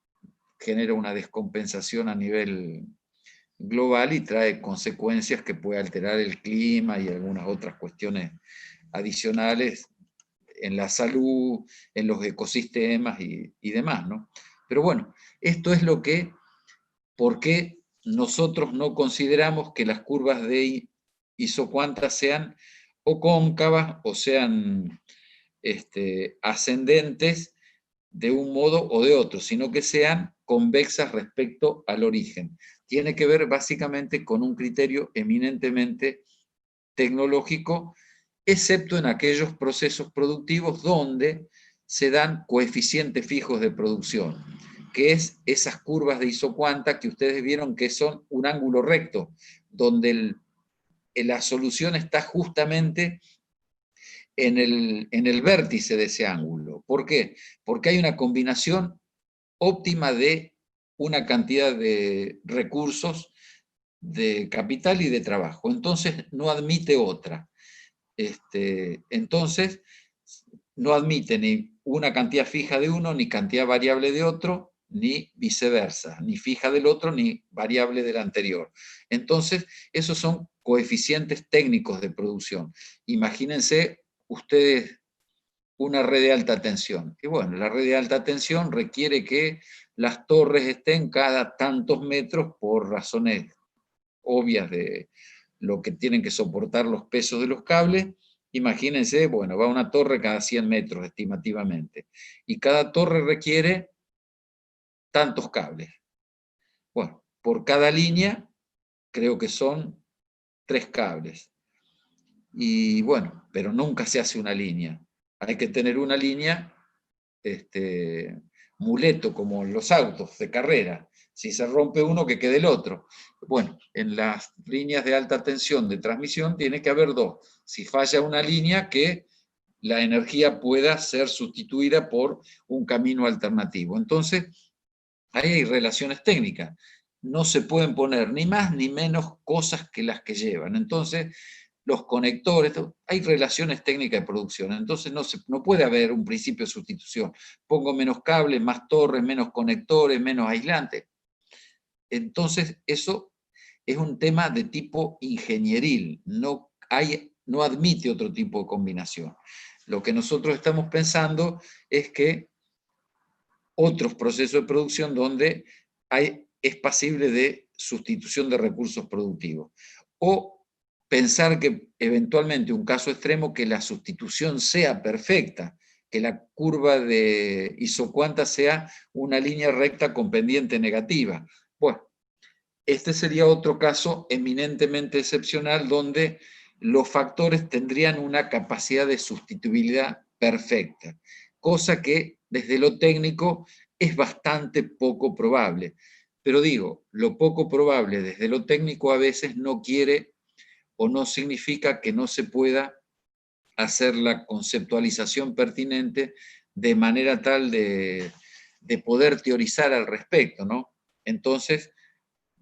genera una descompensación a nivel global y trae consecuencias que puede alterar el clima y algunas otras cuestiones adicionales en la salud, en los ecosistemas y demás, ¿no? Pero bueno, esto es por qué nosotros no consideramos que las curvas de isocuanta sean o cóncavas o sean ascendentes de un modo o de otro, sino que sean convexas respecto al origen. Tiene que ver básicamente con un criterio eminentemente tecnológico, excepto en aquellos procesos productivos donde se dan coeficientes fijos de producción, que es esas curvas de isocuanta que ustedes vieron que son un ángulo recto, donde la solución está justamente en el vértice de ese ángulo. ¿Por qué? Porque hay una combinación óptima de una cantidad de recursos, de capital y de trabajo. Entonces no admite otra. Entonces no admite ni una cantidad fija de uno, ni cantidad variable de otro, ni viceversa, ni fija del otro, ni variable del anterior. Entonces, esos son coeficientes técnicos de producción. Imagínense ustedes una red de alta tensión. Y bueno, la red de alta tensión requiere que las torres estén cada tantos metros por razones obvias de lo que tienen que soportar los pesos de los cables. Imagínense, bueno, va una torre cada 100 metros estimativamente. Y cada torre requiere tantos cables. Bueno, por cada línea creo que son 3 cables. Y bueno, pero nunca se hace una línea. Hay que tener una línea muleto, como en los autos de carrera. Si se rompe uno, que quede el otro. Bueno, en las líneas de alta tensión de transmisión tiene que haber 2. Si falla una línea, que la energía pueda ser sustituida por un camino alternativo. Entonces, ahí hay relaciones técnicas. No se pueden poner ni más ni menos cosas que las que llevan. Entonces, los conectores, hay relaciones técnicas de producción, entonces no puede haber un principio de sustitución. Pongo menos cables, más torres, menos conectores, menos aislantes. Entonces, eso es un tema de tipo ingenieril, no admite otro tipo de combinación. Lo que nosotros estamos pensando es que otros procesos de producción donde es pasible de sustitución de recursos productivos. O pensar que eventualmente un caso extremo que la sustitución sea perfecta, que la curva de isocuanta sea una línea recta con pendiente negativa. Bueno, este sería otro caso eminentemente excepcional donde los factores tendrían una capacidad de sustituibilidad perfecta, cosa que desde lo técnico es bastante poco probable. Pero digo, lo poco probable desde lo técnico a veces no quiere o no significa que no se pueda hacer la conceptualización pertinente de manera tal de poder teorizar al respecto, ¿no? Entonces,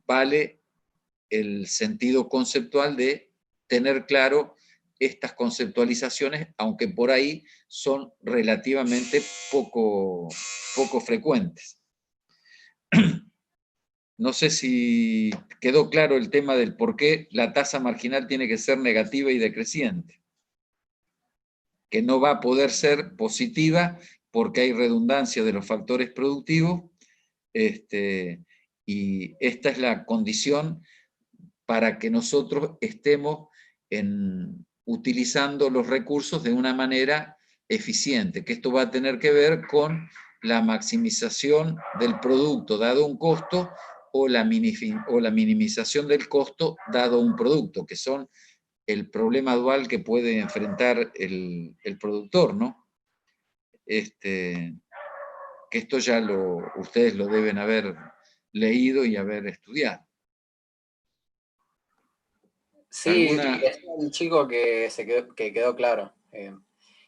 vale el sentido conceptual de tener claro estas conceptualizaciones, aunque por ahí son relativamente poco frecuentes. No sé si quedó claro el tema del por qué la tasa marginal tiene que ser negativa y decreciente, que no va a poder ser positiva porque hay redundancia de los factores productivos, y esta es la condición para que nosotros estemos utilizando los recursos de una manera eficiente, que esto va a tener que ver con la maximización del producto dado un costo o la minimización del costo dado un producto, que son el problema dual que puede enfrentar el productor, ¿no? Que esto ya ustedes lo deben haber leído y haber estudiado. Sí, ¿Alguna? decía el chico que quedó claro.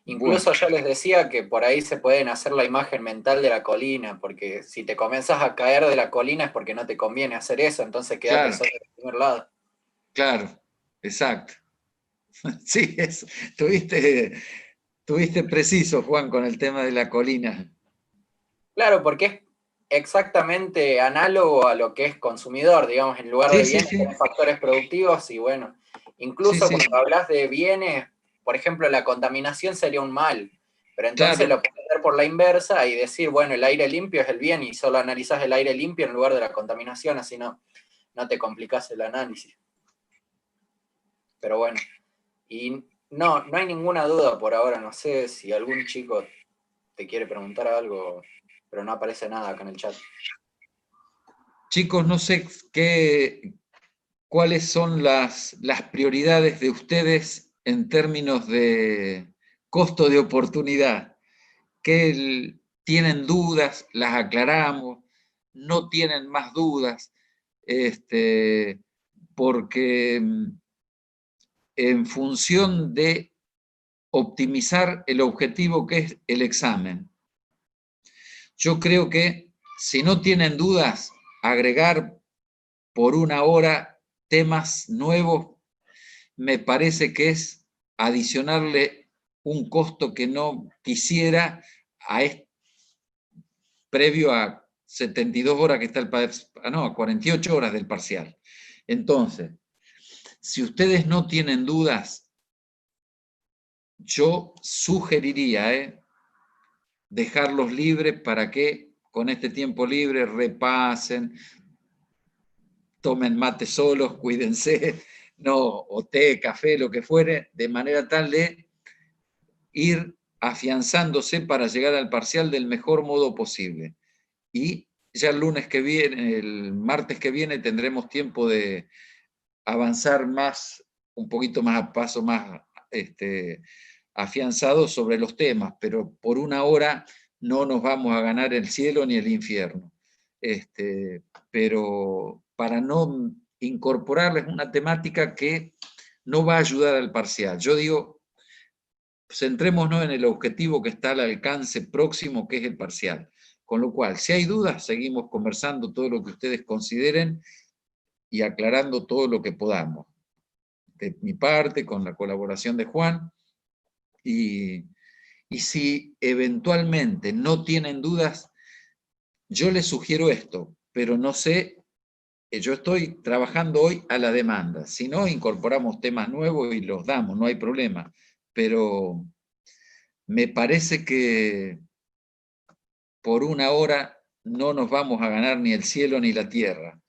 Incluso yo les decía que por ahí se pueden hacer la imagen mental de la colina, porque si te comenzás a caer de la colina es porque no te conviene hacer eso, entonces quédate Claro, solo en el primer lado. claro, exacto. Sí, tuviste preciso, Juan, con el tema de la colina. Claro, porque es exactamente análogo a lo que es consumidor, digamos, en lugar Sí, de sí, bienes, sí. tenés factores productivos y bueno, Sí, incluso sí, cuando hablas de bienes, por ejemplo, la contaminación sería un mal, pero entonces claro, lo puedes ver por la inversa y decir, bueno, el aire limpio es el bien y solo analizás el aire limpio en lugar de la contaminación, así no te complicás el análisis. Pero bueno, y no hay ninguna duda por ahora, no sé si algún chico te quiere preguntar algo, pero no aparece nada acá en el chat. chicos, no sé cuáles son las prioridades de ustedes en términos de costo de oportunidad. ¿Tienen dudas? ¿Las aclaramos? ¿No tienen más dudas? Porque en función de optimizar el objetivo que es el examen, yo creo que si no tienen dudas, agregar por una hora temas nuevos me parece que es adicionarle un costo que no quisiera previo a 72 horas que está a 48 horas del parcial. Entonces, si ustedes no tienen dudas, yo sugeriría dejarlos libres para que con este tiempo libre repasen, tomen mate solos, cuídense, no, o té, café, lo que fuere, de manera tal de ir afianzándose para llegar al parcial del mejor modo posible. Y ya el lunes que viene, el martes que viene, tendremos tiempo de avanzar más, un poquito más a paso más afianzado sobre los temas, pero por una hora no nos vamos a ganar el cielo ni el infierno. Pero para no incorporarles una temática que no va a ayudar al parcial. Yo digo, centrémonos en el objetivo que está al alcance próximo, que es el parcial. Con lo cual, si hay dudas, seguimos conversando todo lo que ustedes consideren y aclarando todo lo que podamos. De mi parte, con la colaboración de Juan. Y si eventualmente no tienen dudas, yo les sugiero esto, pero no sé, yo estoy trabajando hoy a la demanda. Si no, incorporamos temas nuevos y los damos, no hay problema. Pero me parece que por una hora no nos vamos a ganar ni el cielo ni la tierra.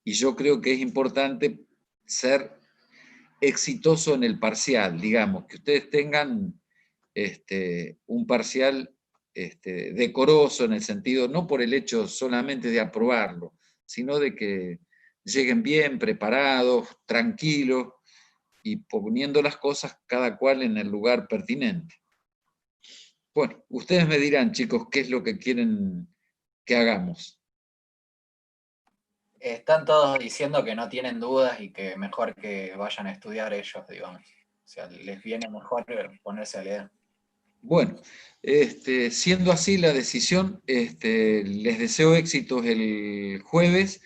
Y yo creo que es importante ser exitoso en el parcial, digamos, que ustedes tengan un parcial decoroso en el sentido, no por el hecho solamente de aprobarlo, sino de que lleguen bien preparados, tranquilos y poniendo las cosas cada cual en el lugar pertinente. Bueno, ustedes me dirán, chicos, qué es lo que quieren que hagamos. Están todos diciendo que no tienen dudas y que mejor que vayan a estudiar ellos, digamos. O sea, les viene mejor ponerse a leer. Bueno, siendo así la decisión, les deseo éxitos el jueves.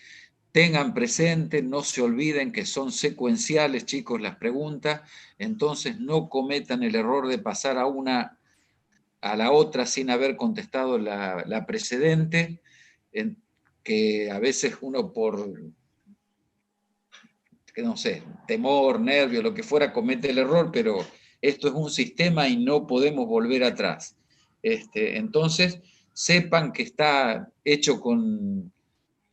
Tengan presente, no se olviden que son secuenciales, chicos, las preguntas. Entonces no cometan el error de pasar a la otra sin haber contestado la precedente, que a veces uno que no sé, temor, nervio, lo que fuera, comete el error, pero esto es un sistema y no podemos volver atrás. Entonces, sepan que está hecho con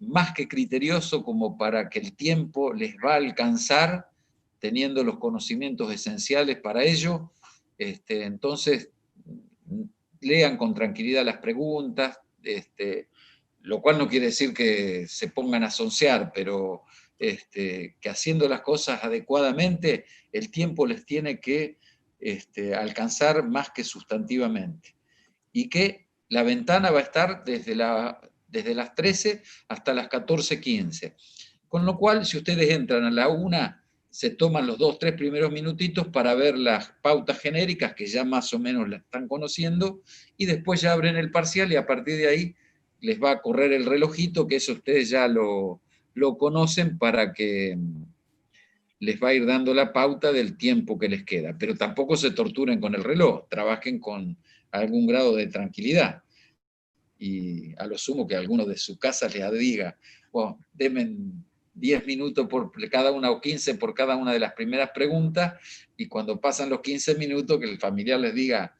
más que criterioso como para que el tiempo les va a alcanzar teniendo los conocimientos esenciales para ello. Entonces, lean con tranquilidad las preguntas, lo cual no quiere decir que se pongan a soncear, pero que haciendo las cosas adecuadamente, el tiempo les tiene que alcanzar más que sustantivamente. Y que la ventana va a estar desde las 13 hasta las 14:15. Con lo cual, si ustedes entran a la 1, se toman los 2, 3 primeros minutitos para ver las pautas genéricas, que ya más o menos las están conociendo, y después ya abren el parcial y a partir de ahí les va a correr el relojito, que eso ustedes ya lo conocen, para que les va a ir dando la pauta del tiempo que les queda. Pero tampoco se torturen con el reloj, trabajen con algún grado de tranquilidad. Y a lo sumo que alguno de su casa les diga, bueno, denme 10 minutos por cada una o 15 por cada una de las primeras preguntas, y cuando pasan los 15 minutos que el familiar les diga,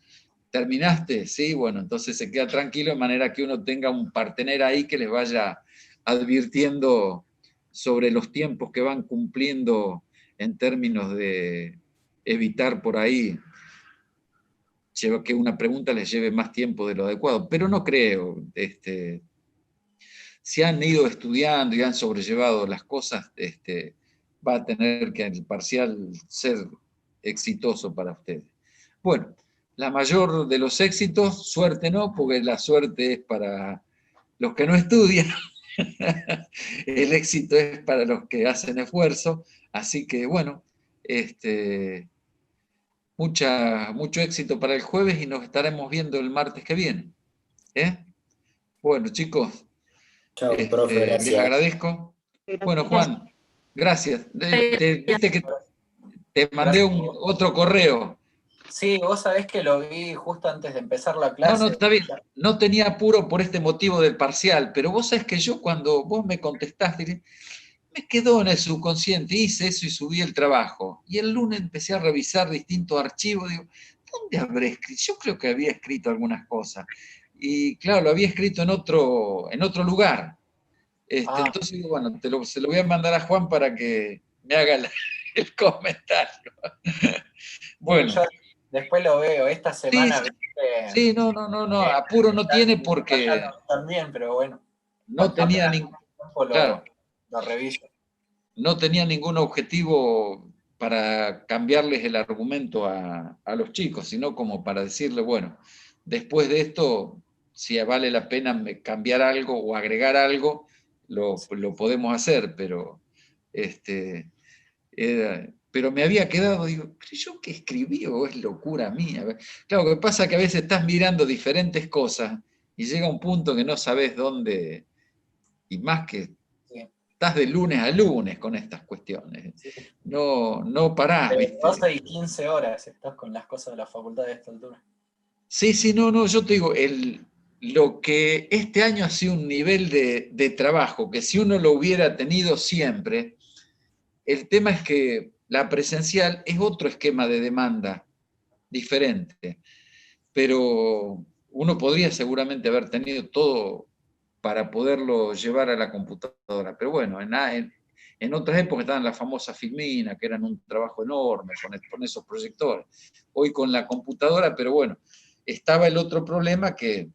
¿terminaste? Sí, bueno, entonces se queda tranquilo, de manera que uno tenga un partener ahí que les vaya advirtiendo sobre los tiempos que van cumpliendo en términos de evitar por ahí que una pregunta les lleve más tiempo de lo adecuado. Pero no creo, si han ido estudiando y han sobrellevado las cosas, va a tener que el parcial ser exitoso para ustedes. Bueno, la mayor de los éxitos, suerte no, porque la suerte es para los que no estudian, el éxito es para los que hacen esfuerzo, así que bueno, mucho éxito para el jueves y nos estaremos viendo el martes que viene. Bueno, chicos, Chao, profe, les gracias. agradezco. Bueno, Juan, gracias. Viste que te mandé otro correo. Sí, vos sabés que lo vi justo antes de empezar la No, clase. está bien. No tenía apuro por este motivo del parcial, pero vos sabés que yo cuando vos me contestaste, me quedó en el subconsciente, hice eso y subí el trabajo. Y el lunes empecé a revisar distintos archivos, digo, ¿dónde habré escrito? Yo creo que había escrito algunas cosas. Y claro, lo había escrito en otro lugar. Entonces digo, bueno, se lo voy a mandar a Juan para que me haga el comentario. Bueno. Yo después lo veo, esta semana. Sí, no, apuro no tiene porque también, pero bueno. No tenía ningún, claro, lo reviso. No tenía ningún objetivo para cambiarles el argumento a los chicos, sino como para decirle, bueno, después de esto, si vale la pena cambiar algo o agregar algo, lo podemos hacer, pero pero me había quedado, digo, ¿pero yo qué escribí o es locura mía? Claro, lo que pasa es que a veces estás mirando diferentes cosas y llega un punto que no sabes dónde, y más que estás de lunes a lunes con estas cuestiones. Sí. No parás, ¿viste? 12 y 15 horas estás con las cosas de la facultad de esta altura. Sí, no, yo te digo, lo que este año ha sido un nivel de trabajo, que si uno lo hubiera tenido siempre, el tema es que la presencial es otro esquema de demanda diferente, pero uno podría seguramente haber tenido todo para poderlo llevar a la computadora. Pero bueno, en otras épocas estaban las famosas filminas, que eran un trabajo enorme con esos proyectores. Hoy con la computadora, pero bueno, estaba el otro problema que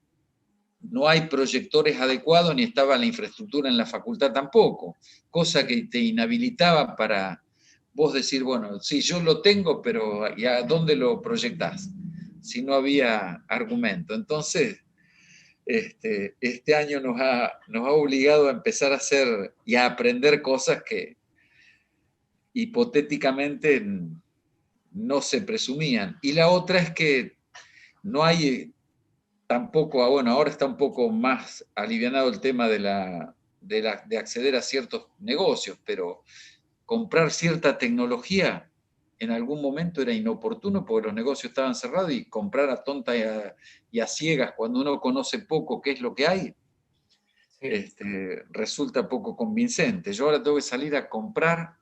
no hay proyectores adecuados ni estaba la infraestructura en la facultad tampoco, cosa que te inhabilitaba para vos decir, bueno, sí, yo lo tengo, pero ¿y a dónde lo proyectás? Si no había argumento. Entonces, este año nos ha obligado a empezar a hacer y a aprender cosas que hipotéticamente no se presumían. Y la otra es que no hay tampoco, bueno, ahora está un poco más alivianado el tema de acceder a ciertos negocios, pero comprar cierta tecnología en algún momento era inoportuno porque los negocios estaban cerrados, y comprar a tonta y a ciegas cuando uno conoce poco qué es lo que hay, sí, resulta poco convincente. Yo ahora tengo que salir a comprar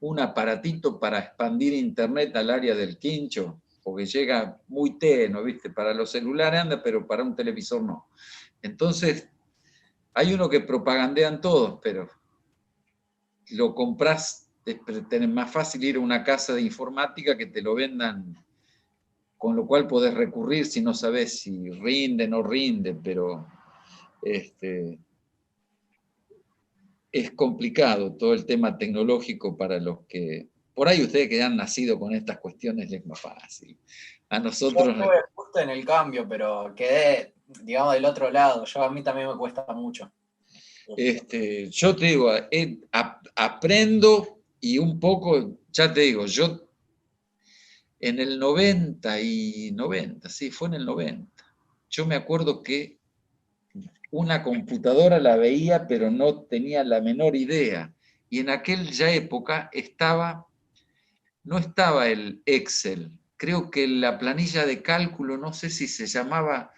un aparatito para expandir internet al área del quincho, porque llega muy tenue, ¿viste? Para los celulares anda, pero para un televisor no. Entonces, hay uno que propagandean todos, pero lo compras, es más fácil ir a una casa de informática que te lo vendan con lo cual podés recurrir si no sabés si rinde o no rinde, pero es complicado todo el tema tecnológico para los que... Por ahí ustedes que han nacido con estas cuestiones les es más fácil. A Yo nosotros... estuve justo en el cambio, pero quedé, digamos, del otro lado. A mí también me cuesta mucho. Yo te digo, aprendo y un poco, ya te digo, yo en el 90, sí, fue en el 90. Yo me acuerdo que una computadora la veía, pero no tenía la menor idea. Y en aquella época no estaba el Excel. Creo que la planilla de cálculo, no sé si se llamaba,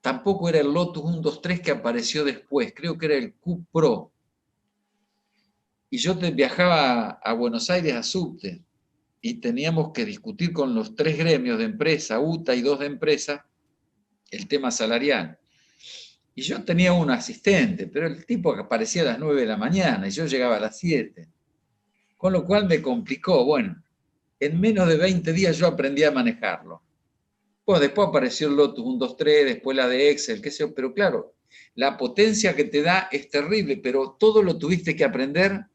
tampoco era el Lotus 123 que apareció después, creo que era el Q Pro. Y yo viajaba a Buenos Aires a subte y teníamos que discutir con los 3 gremios de empresa, UTA y 2 de empresa, el tema salarial. Y yo tenía un asistente, pero el tipo que aparecía a las 9 de la mañana y yo llegaba a las 7. Con lo cual me complicó. Bueno, en menos de 20 días yo aprendí a manejarlo. Pues después apareció el Lotus 123, después la de Excel, qué sé yo, pero claro, la potencia que te da es terrible, pero todo lo tuviste que aprender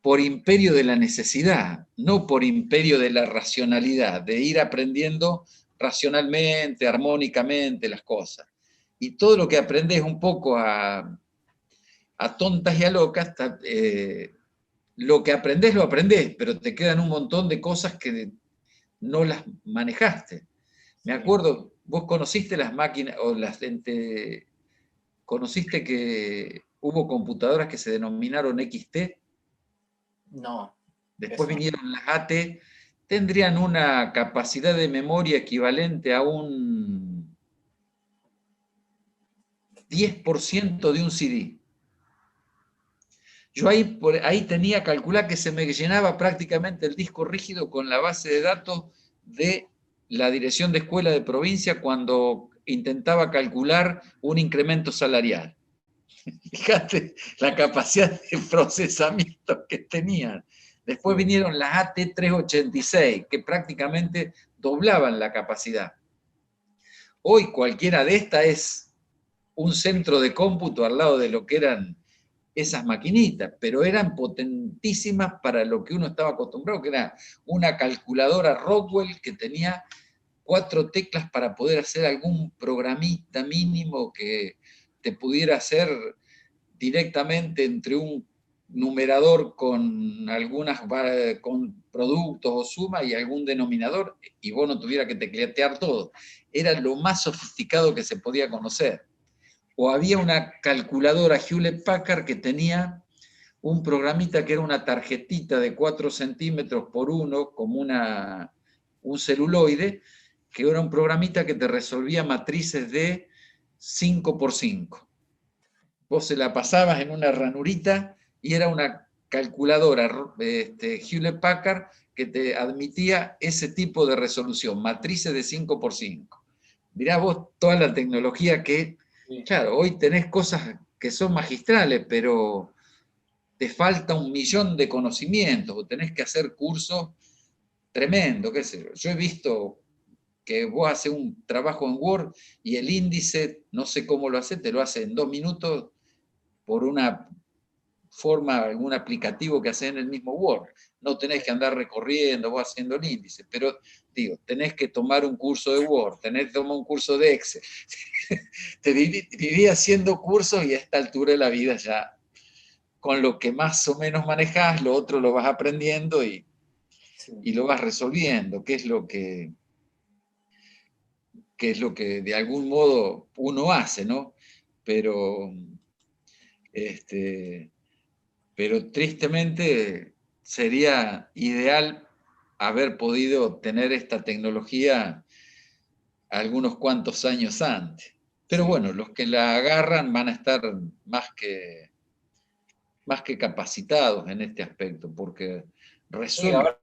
por imperio de la necesidad, no por imperio de la racionalidad, de ir aprendiendo racionalmente, armónicamente las cosas. Y todo lo que aprendes un poco a tontas y a locas, lo que aprendés lo aprendés, pero te quedan un montón de cosas que no las manejaste. Me acuerdo, vos conociste las máquinas, o conociste que hubo computadoras que se denominaron XT. No. Después vinieron las AT, tendrían una capacidad de memoria equivalente a un 10% de un CD. Yo ahí tenía que calcular que se me llenaba prácticamente el disco rígido con la base de datos de la dirección de escuela de provincia cuando intentaba calcular un incremento salarial. Fíjate la capacidad de procesamiento que tenían. Después vinieron las AT386, que prácticamente doblaban la capacidad. Hoy cualquiera de estas es un centro de cómputo al lado de lo que eran esas maquinitas, pero eran potentísimas para lo que uno estaba acostumbrado, que era una calculadora Rockwell que tenía 4 teclas para poder hacer algún programita mínimo que te pudiera hacer directamente entre un numerador con con productos o suma y algún denominador, y vos no tuviera que tecletear todo. Era lo más sofisticado que se podía conocer. O había una calculadora Hewlett Packard que tenía un programita que era una tarjetita de 4 centímetros por 1, como un celuloide, que era un programita que te resolvía matrices de 5 por 5. Vos se la pasabas en una ranurita y era una calculadora Hewlett Packard que te admitía ese tipo de resolución, matrices de 5 por 5. Mirá vos toda la tecnología que, claro, hoy tenés cosas que son magistrales, pero te falta 1.000.000 de conocimientos, o tenés que hacer cursos tremendos, qué sé yo. Yo he visto que vos haces un trabajo en Word y el índice, no sé cómo lo haces, te lo hace en 2 minutos por una forma, algún aplicativo que haces en el mismo Word. No tenés que andar recorriendo, vos haciendo el índice, pero digo, tenés que tomar un curso de Word, tenés que tomar un curso de Excel. Te viví haciendo cursos y a esta altura de la vida ya, con lo que más o menos manejás, lo otro lo vas aprendiendo y lo vas resolviendo, que es lo que de algún modo uno hace, ¿no? Pero tristemente sería ideal haber podido tener esta tecnología algunos cuantos años antes. Pero bueno, los que la agarran van a estar más que capacitados en este aspecto, porque resuelve